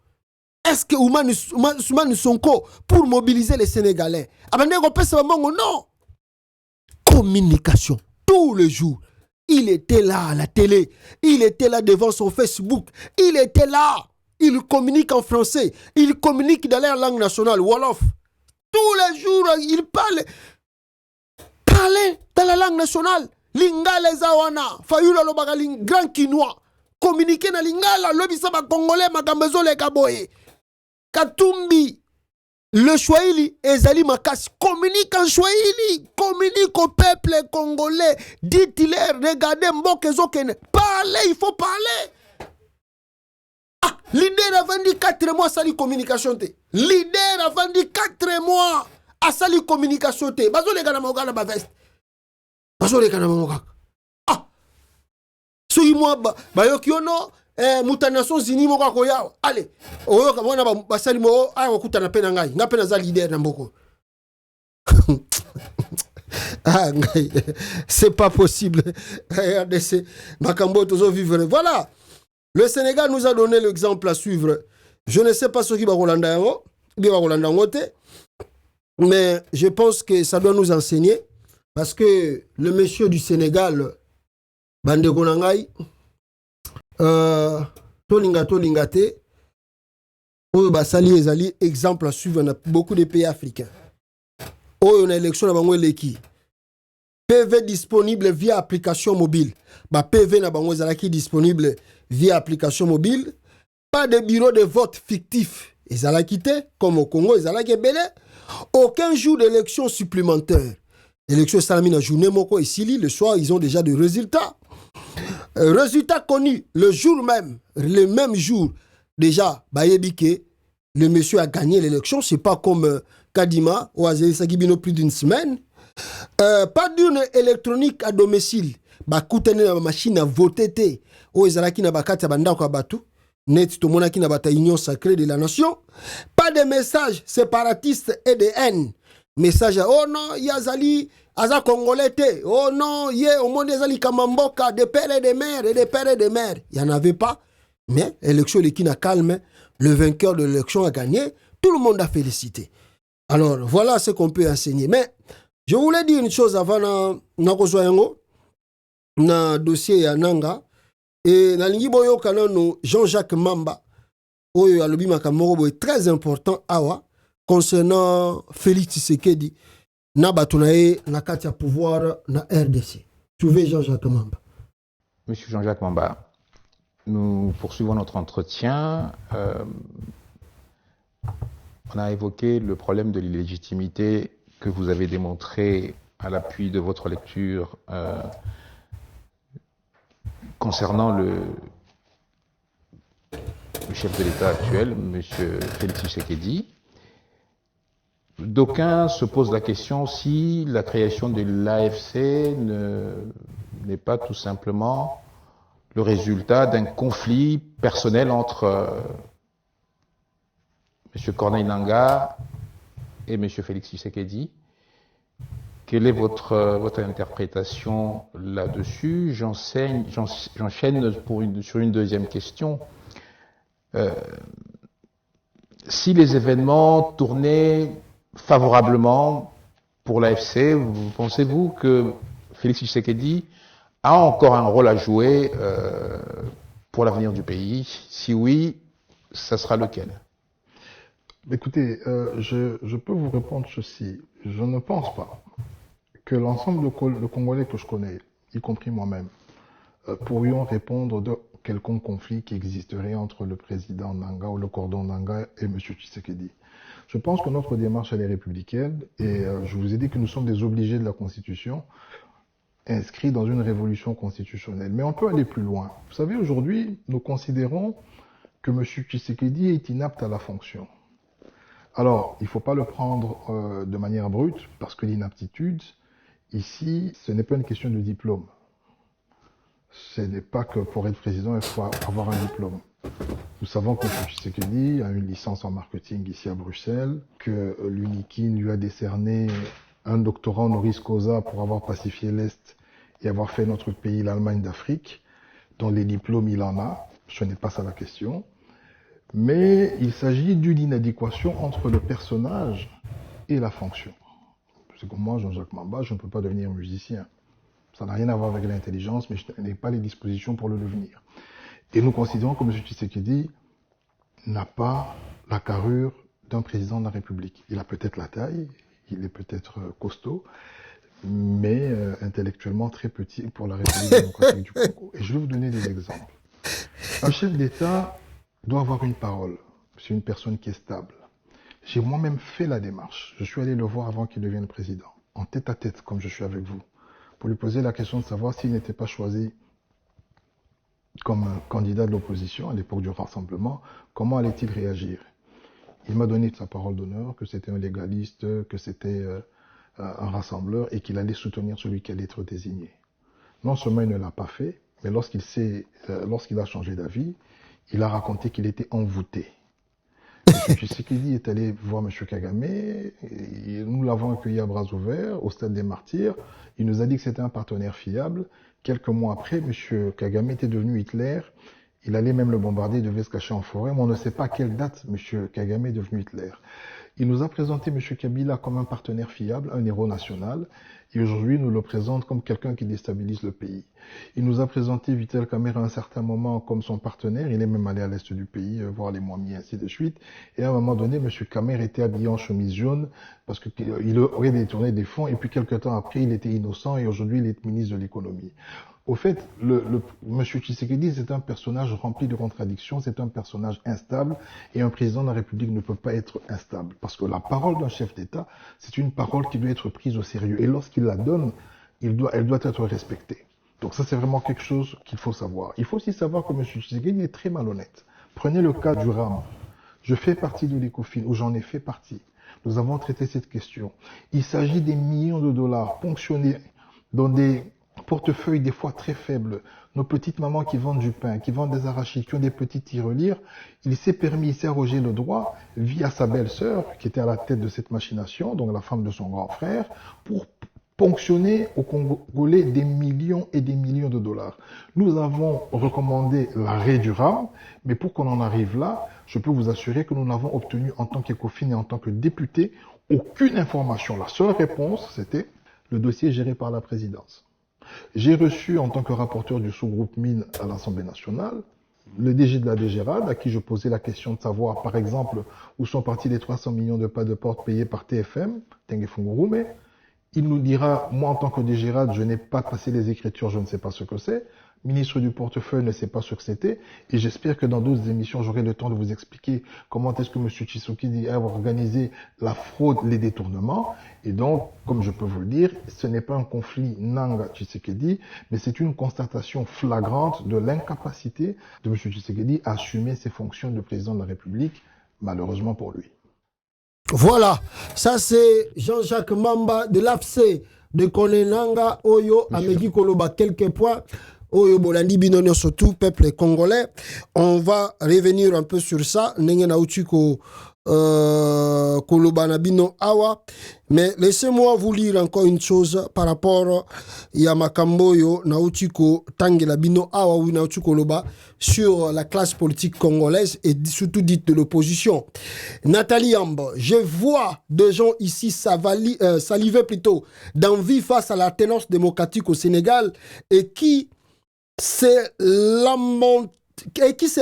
Est-ce que Ousmane Sonko, pour mobiliser les Sénégalais, non. Communication, tous les jours. Il était là à la télé, il était là devant son Facebook, il était là. Il communique en français, il communique dans leur langue nationale, Wolof. Tous les jours, il parle dans la langue nationale. Lingala Zawana, Fayula Lobaga, grand Kinois. Communiquer dans Lingala, l'obisaba congolais, Magambezo le Kaboye. Katumbi, le Swahili, Ezali Makas, communique en Swahili, communique au peuple congolais, dites-leur, regardez Mbokezokene, parlez, il faut parler. Ah, leader a vendu 4 mois à sali communication. Leader a vendu 4 mois à sali communication. Bazo le gana mogana ba veste. Bazo le gana mogana. Ah, soui moi ba yokiono. Mutanation zini moko koya allez oyo kabona basali mo ayo kutana pena ngai ngapena za leader na mboko. Ah ngai c'est pas possible. Regardez c'est makambo tozo vivre. Voilà, le Sénégal nous a donné l'exemple à suivre. Je ne sais pas ce qui va Rolanda yango bi va Rolanda ngote, mais je pense que ça doit nous enseigner parce que le monsieur du Sénégal Bandeko Nangai tolinga te oyo basali ezali exemple à suivre dans beaucoup de pays africains. Oyo na élection na bango eleki PV disponible via application mobile. Ba PV na bango ezalaki disponible via application mobile. Pas de bureau de vote fictif ezalaki te comme au Congo ezalaki ebele. Aucun jour d'élection supplémentaire. L'élection salami na journée moko esili, le soir ils ont déjà des résultats. Résultat connu le jour même, le même jour, déjà, Bayebike, le monsieur a gagné l'élection. C'est pas comme Kadima, ou Azeli Sagibino plus d'une semaine. Pas d'urne électronique à domicile. Bakoutene na machine à voter. O ezalaki na bakati banda ko batu. Net to monaki na bata union sacrée de la nation. Pas de message séparatiste et de haine. Message oh non, yazali aza congolais te. Oh non, au monde yazali kamamboka de père et de mère et de père et de mère. Il n'y en avait pas. Mais l'élection de Kina calme, le vainqueur de l'élection a gagné. Tout le monde a félicité. Alors voilà ce qu'on peut enseigner. Mais je voulais dire une chose avant na dossier ya Nanga et na lingi boyo kanano Jean-Jacques Mamba. Oyo alobi makamoko est très important awa concernant Félix Tshisekedi na batunaye na kati ya pouvoir na RDC. Trouvez Jean-Jacques Mamba. Monsieur Jean-Jacques Mamba, nous poursuivons notre entretien. On a évoqué le problème de l'illégitimité que vous avez démontré à l'appui de votre lecture concernant le chef de l'État actuel, M. Félix Tshisekedi. D'aucuns se posent la question si la création de l'AFC n'est pas tout simplement le résultat d'un conflit personnel entre M. Corneille Nangaa et M. Félix Tshisekedi. Quelle est votre interprétation là-dessus? J'enchaîne sur une deuxième question. Si les événements tournaient favorablement pour l'AFC, pensez-vous que Félix Tshisekedi a encore un rôle à jouer pour l'avenir du pays? Si oui, ça sera lequel? Écoutez, je peux vous répondre ceci. Je ne pense pas que l'ensemble de Congolais que je connais, y compris moi-même, pourrions répondre de quelconque conflit qui existerait entre le président Nangaa ou le cordon Nangaa et M. Tshisekedi. Je pense que notre démarche, elle est républicaine et je vous ai dit que nous sommes des obligés de la Constitution, inscrits dans une révolution constitutionnelle. Mais on peut aller plus loin. Vous savez, aujourd'hui, nous considérons que M. Tshisekedi est inapte à la fonction. Alors, il ne faut pas le prendre de manière brute, parce que l'inaptitude, ici, ce n'est pas une question de diplôme. Ce n'est pas que pour être président, il faut avoir un diplôme. Nous savons que M. Tshisekedi a une licence en marketing ici à Bruxelles, que l'UNIKIN lui a décerné un doctorat honoris causa pour avoir pacifié l'Est et avoir fait notre pays l'Allemagne d'Afrique, dont les diplômes il en a. Ce n'est pas ça la question. Mais il s'agit d'une inadéquation entre le personnage et la fonction. C'est comme moi, Jean-Jacques Mamba, je ne peux pas devenir musicien. Ça n'a rien à voir avec l'intelligence, mais je n'ai pas les dispositions pour le devenir. Et nous considérons que M. Tshisekedi n'a pas la carrure d'un président de la République. Il a peut-être la taille, il est peut-être costaud, mais intellectuellement très petit pour la République démocratique du Congo. Et je vais vous donner des exemples. Un chef d'État doit avoir une parole. C'est une personne qui est stable. J'ai moi-même fait la démarche. Je suis allé le voir avant qu'il devienne président, en tête à tête, comme je suis avec vous, pour lui poser la question de savoir s'il n'était pas choisi comme candidat de l'opposition à l'époque du Rassemblement, comment allait-il réagir? Il m'a donné sa parole d'honneur, que c'était un légaliste, que c'était un rassembleur et qu'il allait soutenir celui qui allait être désigné. Non seulement il ne l'a pas fait, mais lorsqu'il a changé d'avis, il a raconté qu'il était envoûté. M. Tshisekedi est allé voir M. Kagame, et nous l'avons accueilli à bras ouverts au stade des Martyrs. Il nous a dit que c'était un partenaire fiable. Quelques mois après, M. Kagame était devenu Hitler. Il allait même le bombarder, il devait se cacher en forêt, mais on ne sait pas à quelle date M. Kagame est devenu Hitler. Il nous a présenté M. Kabila comme un partenaire fiable, un héros national, et aujourd'hui nous le présente comme quelqu'un qui déstabilise le pays. Il nous a présenté Vital Kamerhe à un certain moment comme son partenaire, il est même allé à l'est du pays voir les Mwami, ainsi de suite, et à un moment donné, M. Kamerhe était habillé en chemise jaune parce qu'il aurait détourné des fonds, et puis quelques temps après, il était innocent, et aujourd'hui il est ministre de l'économie. Au fait, M. Tshisekedi, c'est un personnage rempli de contradictions, c'est un personnage instable, et un président de la République ne peut pas être instable. Parce que la parole d'un chef d'État, c'est une parole qui doit être prise au sérieux. Et lorsqu'il la donne, elle doit être respectée. Donc ça, c'est vraiment quelque chose qu'il faut savoir. Il faut aussi savoir que M. Tshisekedi est très malhonnête. Prenez le cas du RAM. Je fais partie de l'ECOFIN, ou j'en ai fait partie. Nous avons traité cette question. Il s'agit des millions de dollars ponctionnés dans des portefeuille des fois très faible, nos petites mamans qui vendent du pain, qui vendent des arachides, qui ont des petites tirelires, il s'est arrogé le droit, via sa belle-sœur, qui était à la tête de cette machination, donc la femme de son grand frère, pour ponctionner aux Congolais des millions et des millions de dollars. Nous avons recommandé l'arrêt du RAM, mais pour qu'on en arrive là, je peux vous assurer que nous n'avons obtenu en tant qu'ECOFIN et en tant que député aucune information. La seule réponse, c'était le dossier géré par la présidence. J'ai reçu, en tant que rapporteur du sous-groupe mine à l'Assemblée nationale, le DG de la DGRAD, à qui je posais la question de savoir, par exemple, où sont partis les 300 millions de pas de porte payés par TFM, Tengue Fungurume. Il nous dira, moi, en tant que DGRAD, je n'ai pas passé les écritures, je ne sais pas ce que c'est. ministre du portefeuille ne sait pas ce que c'était. Et j'espère que dans d'autres émissions, j'aurai le temps de vous expliquer comment est-ce que M. Tshisekedi a organisé la fraude, les détournements. Et donc, comme je peux vous le dire, ce n'est pas un conflit Nanga-Tshisekedi, mais c'est une constatation flagrante de l'incapacité de M. Tshisekedi à assumer ses fonctions de président de la République, malheureusement pour lui. Voilà, ça c'est Jean-Jacques Mamba de l'AFC de Konenanga, Oyo, Amegi Koloba, quelques points. Oyo Bolandi Binono, surtout peuple congolais. On va revenir un peu sur ça. Nengena Uchiko Koloba Nabino Awa. Mais laissez-moi vous lire encore une chose par rapport à Makamboyo Nautiko Tangela Bino Awa ou Nautiko Loba sur la classe politique congolaise et surtout dite de l'opposition. Nathalie Ambo, je vois des gens ici saliver plutôt d'envie face à la tenance démocratique au Sénégal et qui se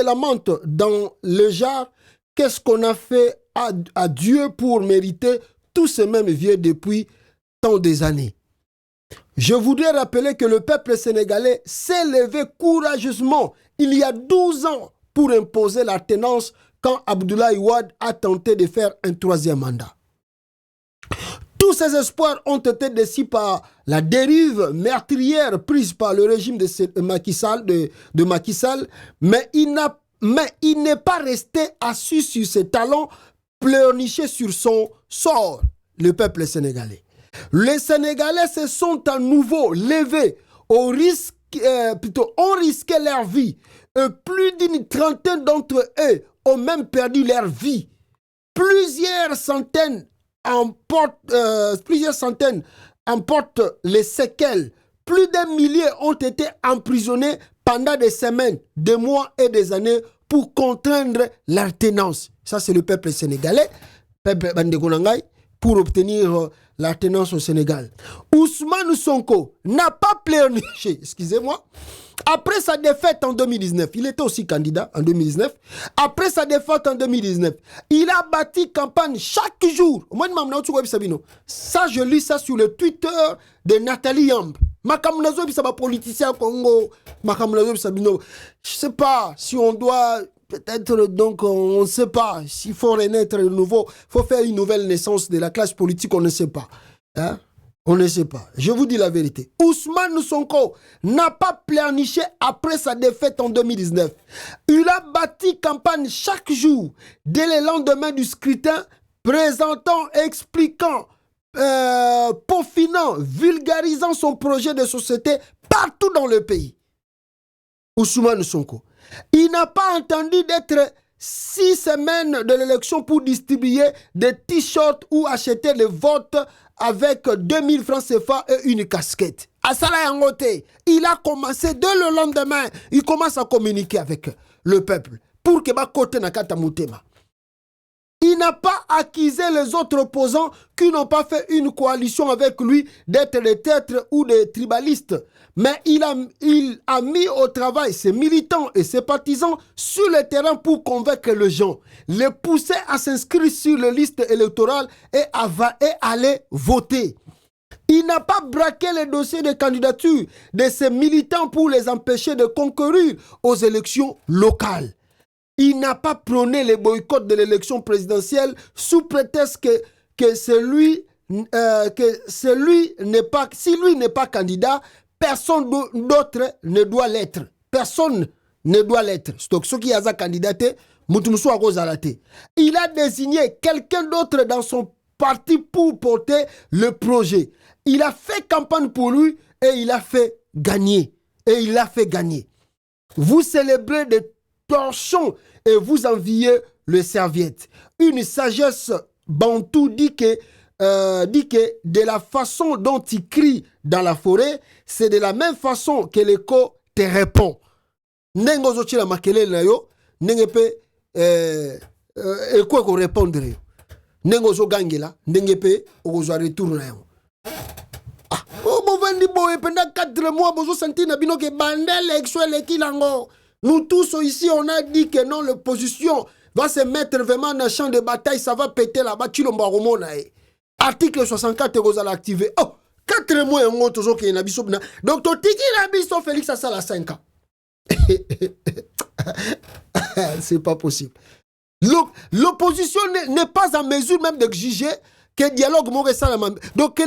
lamentent dans le genre qu'est-ce qu'on a fait à Dieu pour mériter tous ces mêmes vieux depuis tant des années. Je voudrais rappeler que le peuple sénégalais s'est levé courageusement il y a 12 ans pour imposer la tenance quand Abdoulaye Wade a tenté de faire un 3e mandat. Tous ces espoirs ont été déçus par la dérive meurtrière prise par le régime de Macky Sall, mais il n'est pas resté assis sur ses talons, pleurnicher sur son sort, le peuple sénégalais. Les Sénégalais se sont à nouveau levés ont risqué leur vie. Et plus d'une trentaine d'entre eux ont même perdu leur vie. Plusieurs centaines emportent les séquelles. Plus d'un millier ont été emprisonnés pendant des semaines, des mois et des années pour contraindre leur tenance. Ça, c'est le peuple sénégalais, peuple Bandegonangay, pour obtenir la tenance au Sénégal. Ousmane Sonko n'a pas pleurniché, excusez-moi, après sa défaite en 2019. Il était aussi candidat en 2019. Après sa défaite en 2019, il a bâti campagne chaque jour. Ça, je lis ça sur le Twitter de Nathalie Yamb. Politicien Congo. Je sais pas si on doit... Peut-être, donc, on ne sait pas. S'il faut renaître de nouveau, il faut faire une nouvelle naissance de la classe politique, on ne sait pas. Hein? On ne sait pas. Je vous dis la vérité. Ousmane Sonko n'a pas pleurniché après sa défaite en 2019. Il a bâti campagne chaque jour, dès le lendemain du scrutin, présentant, expliquant, peaufinant, vulgarisant son projet de société partout dans le pays. Ousmane Sonko. Il n'a pas entendu d'être 6 semaines de l'élection pour distribuer des t-shirts ou acheter les votes avec 2000 francs CFA et une casquette. Asala Yangote, il a commencé dès le lendemain, il commence à communiquer avec le peuple pour que Bakote Nakata Mutema. Il n'a pas accusé les autres opposants qui n'ont pas fait une coalition avec lui d'être des traîtres ou des tribalistes. Mais il a mis au travail ses militants et ses partisans sur le terrain pour convaincre les gens, les pousser à s'inscrire sur les listes électorales et à aller voter. Il n'a pas braqué les dossiers de candidature de ses militants pour les empêcher de concourir aux élections locales. Il n'a pas prôné les boycotts de l'élection présidentielle sous prétexte que si lui n'est pas candidat, personne d'autre ne doit l'être. Personne ne doit l'être. Donc, ceux qui ont candidaté, il a désigné quelqu'un d'autre dans son parti pour porter le projet. Il a fait campagne pour lui et il a fait gagner. Vous célébrez des torchons et vous enviez le serviette. Une sagesse bantou dit que de la façon dont il crie dans la forêt, c'est de la même façon que l'écho te répond. Nengo zochi la makele na yo, nenge pe écho ko répondre yo. Nengo zo gangela, nenge pe ozo retour na yo. Ah, o bo vendi boye pendant 4 mois bozo senti na bino ke bandel exwele kilango. Nous tous ici, on a dit que non, l'opposition va se mettre vraiment dans le champ de bataille, ça va péter là-bas. Article 64, vous allez activer. Oh, 4 mois, on a toujours qu'il y a un donc, tu as dit Félix à ça 5 ans. C'est pas possible. L'opposition n'est pas en mesure même de juger que le dialogue Maurice Salamam. Donc,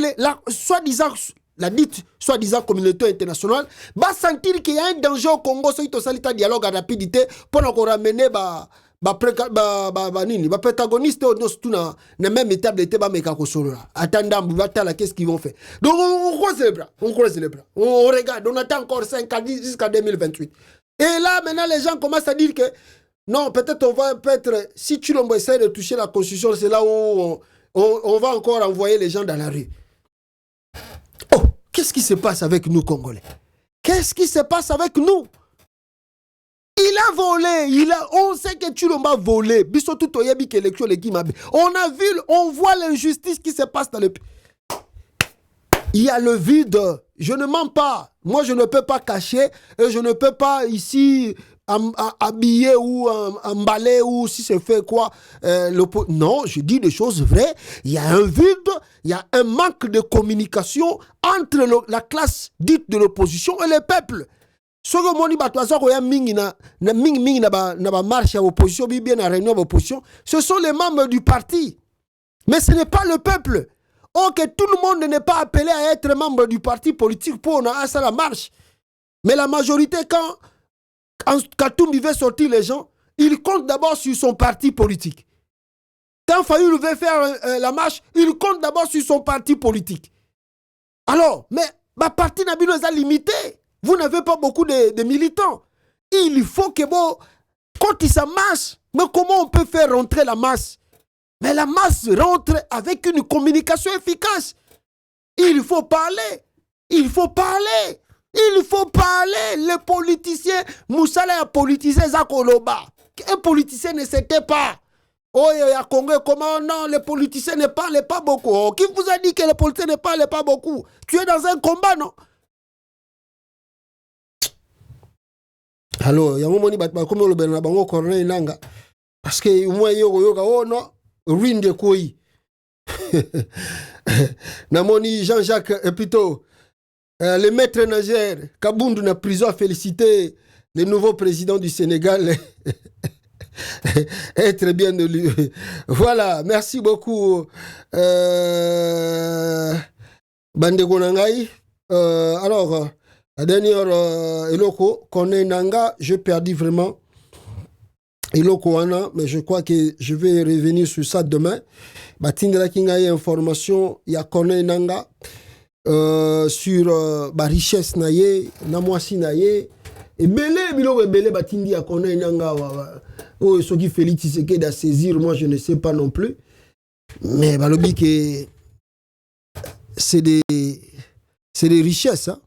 soi-disant, la dite soi-disant communauté internationale va sentir qu'il y a un danger au Congo si tu as un dialogue à rapidité pour nous ramener les protagonistes dans la même étape de attendant, qu'est-ce qu'ils vont faire. Donc on croise les bras, on regarde, on attend encore 5 ans jusqu'à 2028. Et là maintenant les gens commencent à dire que non, peut-être si tu essaie de toucher la constitution, c'est là où on va encore envoyer les gens dans la rue. Oh, qu'est-ce qui se passe avec nous Congolais? Qu'est-ce qui se passe avec nous? Il a volé, on sait que Tshilombo a volé. On voit l'injustice qui se passe dans le pays. Il y a le vide. Je ne mens pas. Moi, je ne peux pas cacher et je ne peux pas ici habiller ou emballer ou si c'est fait quoi. Non, je dis des choses vraies. Il y a un vide, il y a un manque de communication entre la classe dite de l'opposition et le peuple. Ce que moni batwaza ko ya mingi na marche à opposition bien na réunion d'opposition, ce sont les membres du parti. Mais ce n'est pas le peuple. Oh, que tout le monde n'est pas appelé à être membre du parti politique pour on a ça la marche. Mais la majorité quand Katumbi veut sortir les gens, il compte d'abord sur son parti politique. Quand Fayoulou veut faire la marche, il compte d'abord sur son parti politique. Alors, mais ma parti n'a pas limité. Vous n'avez pas beaucoup de militants. Il faut que quand il s'en marche, mais comment on peut faire rentrer la masse? Mais la masse rentre avec une communication efficace. Il faut parler. Il faut parler. Il faut parler. Les politiciens, Moussala a politisé Zakoloba. Un politicien ne s'était pas. Oh, il y a Congo, comment non, les politiciens ne parlent pas beaucoup. Oh, qui vous a dit que les politiciens ne parlent pas beaucoup? Tu es dans un combat, non? Alors, il y a un moment où comme le Benabango Corneille Nanga. Parce que moi, oh non, ruine de Kouy. Namoni Jean-Jacques, plutôt, le maître nageur, Kaboundou na prison a félicité le nouveau président du Sénégal. Être bien de lui. Voilà, merci beaucoup. Bandego Nangai. Alors, la dernière Eloko, Kone Nanga, j'ai perdu vraiment Eloko Wana, mais je crois que je vais revenir sur ça demain. Batindra Kingaye information, il y a Kone Nanga sur la richesse naye, namwasi naye, et belé, biloko belé batindi à Kone Nanga. Oh, ce qui Félix Tshisekedi à saisir, moi je ne sais pas non plus. Mais balobi que c'est des richesses, hein.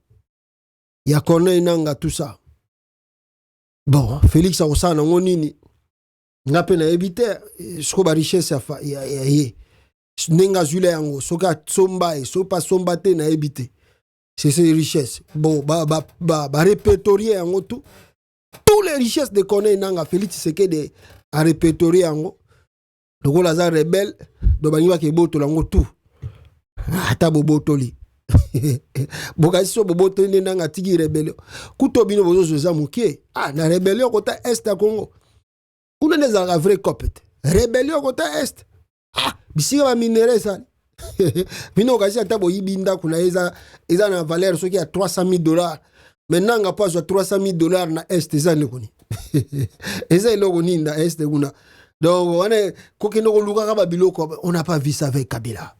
Il y a Corneille Nanga, tout ça. Bon, Félix a aussi un nini. N'a pas évité. Ce que la richesse a fait. Nenga zule yango. Soka somba et sopa sombate na évité. C'est ces richesses. Bon, répertorier yango tout. Tous les richesses de Corneille Nanga, Félix Tshisekedi a répertorié yango. Donc on a rebelle. Donc on a boto yango tout. Ata bobotoli. Bokasi boboto nanga tiki rebellion kuto bino bozo zoza muke na rebellion kota est à Congo kuna neza la vraie copete rebellion kota est bisika ba minere ça bino kasi ata boyibinda kuna eza na valeur soki ya $300,000 maintenant nga pas $300,000 na est eza nekoni eza eloko ninda est kuna donc on est kokino ko luka ba biloko on n'a pas vu ça avec Kabila.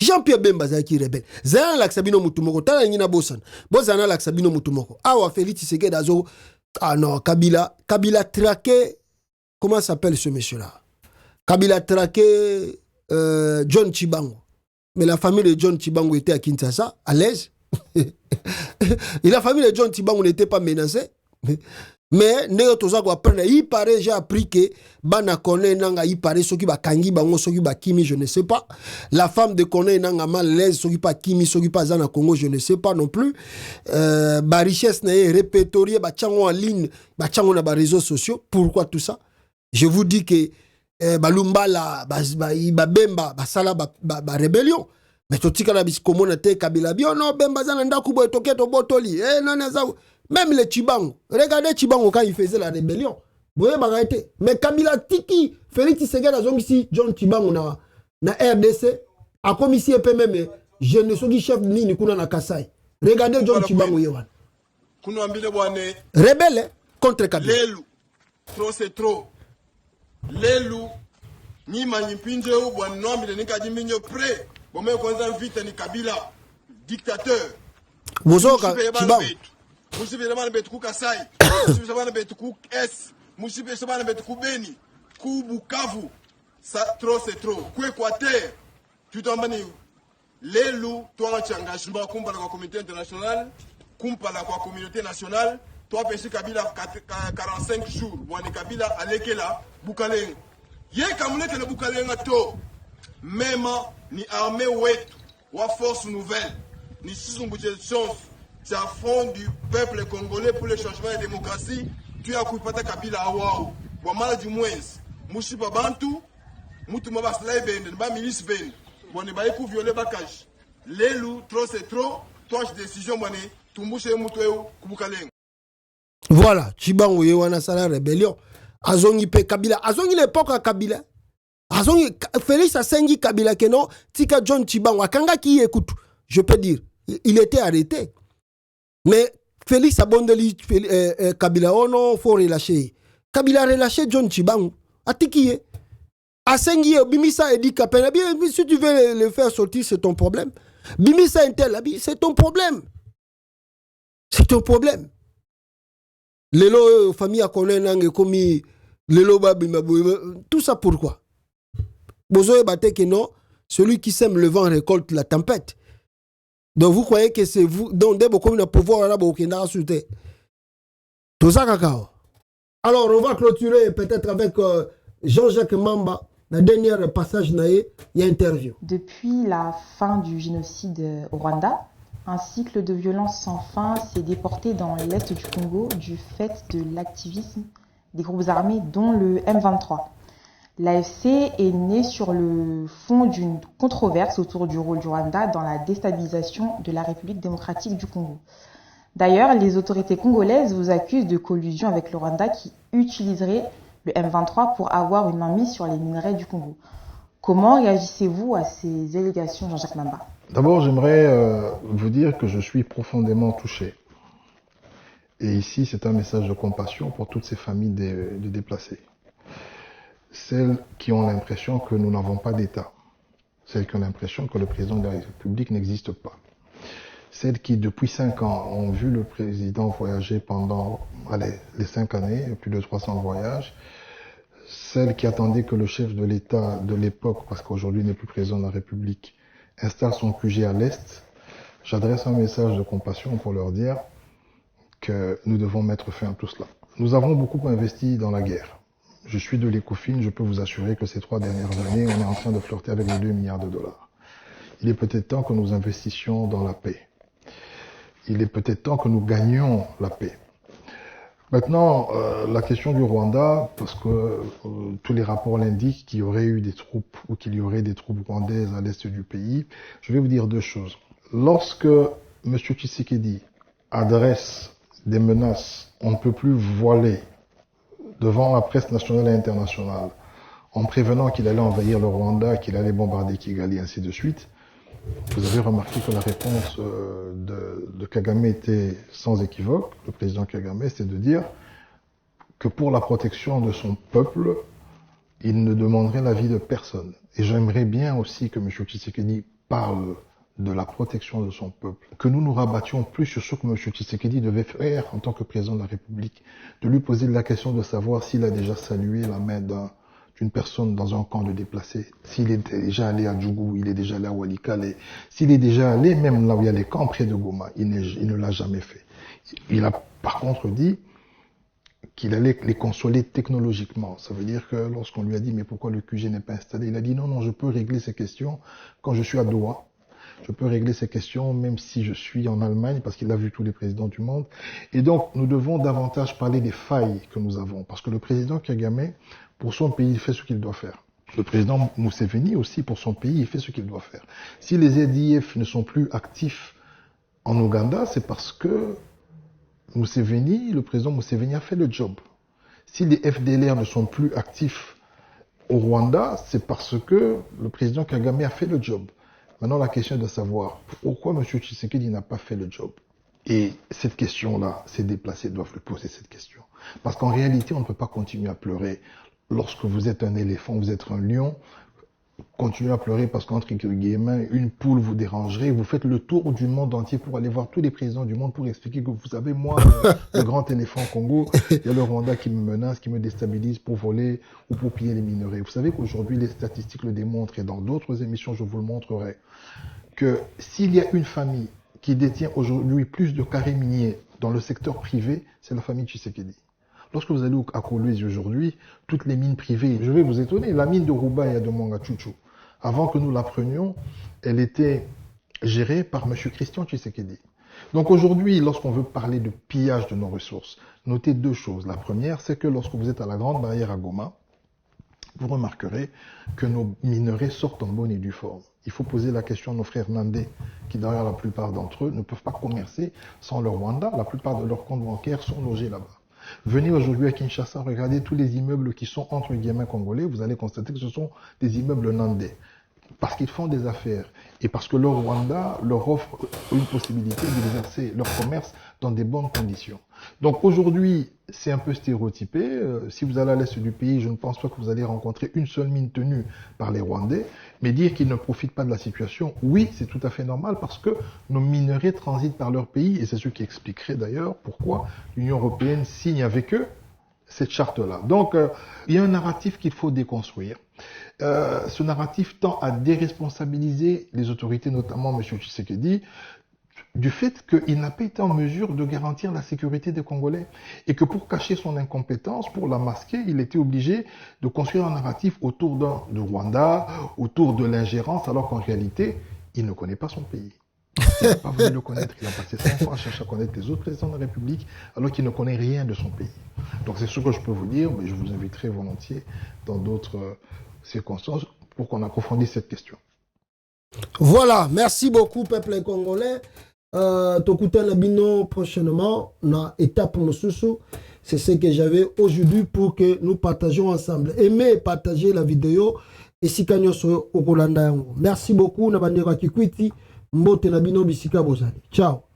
Jean-Pierre Bemba Zaki rebelle. Zana laksabino mutumoko. Tala ngina bosan. Bozana laksabino mutumoko. Awa Félix Tshisekedi azo. Ah non, Kabila traqué. Comment s'appelle ce monsieur-là? Kabila traqué John Chibango. Mais la famille de John Chibango était à Kinshasa, à l'aise. Et la famille de John Chibango n'était pas menacée. Mais il paraît, j'ai appris que Bana Kone Nanga, il paraît, ce qui va Kangi, Bango, ce qui va Kimi, je ne sais pas. La femme de Kone Nanga mal l'aise, ce qui va Kimi, ce qui va Zana Congo, je ne sais pas non plus. Ba richesse n'est répertoriée, ba tchango en ligne, ba tchango na ba réseaux sociaux. Pourquoi tout ça? Je vous dis que Balumba la, ba Bemba, ba Sala, ba rébellion. Mais tout ce qu'on a vu, comme on était Kabila, non, Bemba Zana Ndakubo, Toketo Botoli, non, non, Même les Chibango. Regardez Chibango quand il faisait la rébellion. Vous voyez, arrêté. Mais Kabila Tiki, Félix Tshisekedi a ici, John Chibango na RDC, a comme ici un peu même, je ne suis chef ni Nikuna na Kasai. Regardez John Chibango Yewan. Rebelle contre Kabila. Lelu, trop c'est trop. Lelu, ni manipinje ou bon nom, il n'est qu'à diminuer près. Bon, mais quand on vite ni Kabila, dictateur. Vous avez Chibango. Musibe zamana betu ku Kasai, musibe zamana betu ku S, musibe zamana betu ku Beni, ku Bukavu, ça trop c'est trop. Ku Équateur, tu t'en bani. Lelu, toi tu engagement kumpa la communauté internationale, kumpa la communauté nationale, toi pesi Kabila 45 jours, wani Kabila alekela Bukaleng. Ye kamule ke le Bukaleng to, même ni armée wetu, wa force nouvelle, ni sisumbuche chance. C'est à fond du peuple congolais pour le changement de démocratie. Tu as coupé ta Kabila Awao. Wamala du moins. Mouchiba Bantu. Moutou Mabas Laïben. Ba milice Ben. Bonne Baïkou violer Bakaj. Lelu, trop c'est trop. Toi, j'ai décision, bonne. Tumbouche Moutouéou, Koubukaleng. Voilà. Chibango Yewana Sala rébellion. Azongi pe Kabila. Azongi l'époque à Kabila. Azongi Félix Asengi Kabila Keno. Tika John Chibango. Akanga qui écoute. Je peux dire. Il était arrêté. Mais Félix Abondeli, Kabila, oh non, il faut relâcher. Kabila a relâché John Chibango. Atikiye. Asengi, Bimisa et dit Kapena. Si tu veux le faire sortir, c'est ton problème. Bimisa Intel, c'est ton problème. C'est ton problème. Lelo, famille a connu un commis. Lelo, tout ça pourquoi? Bozo Bate que non, celui qui sème le vent récolte la tempête. Donc vous croyez que c'est vous, donc dès beaucoup de pouvoir là, tout ça cacao. Alors on va clôturer peut-être avec Jean-Jacques Mamba, la dernière passage naïe, il y a interview. Depuis la fin du génocide au Rwanda, un cycle de violence sans fin s'est déporté dans l'est du Congo du fait de l'activisme des groupes armés dont le M23. L'AFC est né sur le fond d'une controverse autour du rôle du Rwanda dans la déstabilisation de la République démocratique du Congo. D'ailleurs, les autorités congolaises vous accusent de collusion avec le Rwanda qui utiliserait le M23 pour avoir une main mise sur les minerais du Congo. Comment réagissez-vous à ces allégations, Jean-Jacques Mamba? D'abord, j'aimerais vous dire que je suis profondément touché. Et ici, c'est un message de compassion pour toutes ces familles de déplacés. Celles qui ont l'impression que nous n'avons pas d'État. Celles qui ont l'impression que le président de la République n'existe pas. Celles qui, depuis 5 ans, ont vu le président voyager pendant les 5 années, plus de 300 voyages. Celles qui attendaient que le chef de l'État de l'époque, parce qu'aujourd'hui il n'est plus président de la République, installe son QG à l'Est. J'adresse un message de compassion pour leur dire que nous devons mettre fin à tout cela. Nous avons beaucoup investi dans la guerre. Je suis de l'ECOFIN, je peux vous assurer que ces 3 dernières années, on est en train de flirter avec les 2 milliards de dollars. Il est peut-être temps que nous investissions dans la paix. Il est peut-être temps que nous gagnions la paix. Maintenant, la question du Rwanda, parce que tous les rapports l'indiquent qu'il y aurait eu des troupes ou qu'il y aurait des troupes rwandaises à l'est du pays, je vais vous dire 2 choses. Lorsque M. Tshisekedi adresse des menaces, on ne peut plus voiler devant la presse nationale et internationale, en prévenant qu'il allait envahir le Rwanda, qu'il allait bombarder Kigali, et ainsi de suite, vous avez remarqué que la réponse de Kagame était sans équivoque, le président Kagame, c'est de dire que pour la protection de son peuple, il ne demanderait l'avis de personne. Et j'aimerais bien aussi que M. Tshisekedi parle de la protection de son peuple, que nous nous rabattions plus sur ce que M. Tshisekedi devait faire en tant que président de la République, de lui poser la question de savoir s'il a déjà salué la main d'une personne dans un camp de déplacés, s'il est déjà allé à Djougou, il est déjà allé à Walikale, s'il est déjà allé même là où il y a les camps près de Goma, il ne l'a jamais fait. Il a par contre dit qu'il allait les consoler technologiquement. Ça veut dire que lorsqu'on lui a dit « mais pourquoi le QG n'est pas installé ?» Il a dit « non, je peux régler ces questions quand je suis à Doha. Je peux régler ces questions même si je suis en Allemagne parce qu'il a vu tous les présidents du monde. » Et donc, nous devons davantage parler des failles que nous avons. Parce que le président Kagame, pour son pays, il fait ce qu'il doit faire. Le président Museveni aussi, pour son pays, il fait ce qu'il doit faire. Si les ZIF ne sont plus actifs en Ouganda, c'est parce que le président Museveni a fait le job. Si les FDLR ne sont plus actifs au Rwanda, c'est parce que le président Kagame a fait le job. Maintenant, la question est de savoir pourquoi M. Tshisekedi n'a pas fait le job. Et cette question-là, ces déplacés doivent lui poser cette question. Parce qu'en réalité, on ne peut pas continuer à pleurer. Lorsque vous êtes un éléphant, vous êtes un lion, continuez à pleurer parce qu'entre guillemets, une poule vous dérangerait. Vous faites le tour du monde entier pour aller voir tous les présidents du monde pour expliquer que vous savez, moi, le grand éléphant Congo, il y a le Rwanda qui me menace, qui me déstabilise pour voler ou pour piller les minerais. Vous savez qu'aujourd'hui, les statistiques le démontrent et dans d'autres émissions, je vous le montrerai, que s'il y a une famille qui détient aujourd'hui plus de carrés miniers dans le secteur privé, c'est la famille Tshisekedi. Lorsque vous allez à Kolwezi aujourd'hui, toutes les mines privées, je vais vous étonner, la mine de Rouba et de Mangachuchu, avant que nous la prenions, elle était gérée par M. Christian Tshisekedi. Donc aujourd'hui, lorsqu'on veut parler de pillage de nos ressources, notez deux choses. La première, c'est que lorsque vous êtes à la Grande Barrière à Goma, vous remarquerez que nos minerais sortent en bonne et due forme. Il faut poser la question à nos frères nandais, qui d'ailleurs la plupart d'entre eux ne peuvent pas commercer sans le Rwanda. La plupart de leurs comptes bancaires sont logés là-bas. Venez aujourd'hui à Kinshasa, regardez tous les immeubles qui sont entre guillemets congolais, vous allez constater que ce sont des immeubles nandais. Parce qu'ils font des affaires et parce que le Rwanda leur offre une possibilité d'exercer leur commerce dans des bonnes conditions. Donc aujourd'hui, c'est un peu stéréotypé. Si vous allez à l'est du pays, je ne pense pas que vous allez rencontrer une seule mine tenue par les Rwandais. Mais dire qu'ils ne profitent pas de la situation, oui, c'est tout à fait normal parce que nos minerais transitent par leur pays et c'est ce qui expliquerait d'ailleurs pourquoi l'Union européenne signe avec eux cette charte-là. Donc, il y a un narratif qu'il faut déconstruire. Ce narratif tend à déresponsabiliser les autorités, notamment M. Tshisekedi, du fait qu'il n'a pas été en mesure de garantir la sécurité des Congolais et que pour cacher son incompétence, pour la masquer, il était obligé de construire un narratif autour du Rwanda, autour de l'ingérence, alors qu'en réalité, il ne connaît pas son pays. Il n'a pas voulu le connaître. Il a passé 5 ans à chercher à connaître les autres présidents de la République alors qu'il ne connaît rien de son pays. Donc c'est ce que je peux vous dire, mais je vous inviterai volontiers dans d'autres circonstances pour qu'on approfondisse cette question. Voilà, merci beaucoup peuple congolais. Tokuta Labino prochainement, na étape Mosusu. C'est ce que j'avais aujourd'hui pour que nous partagions ensemble. Aimez partager la vidéo et si kanyoso okolanda yango. Merci beaucoup na bandeko kikwiti. Mbote na bino bisika bozali. Ciao.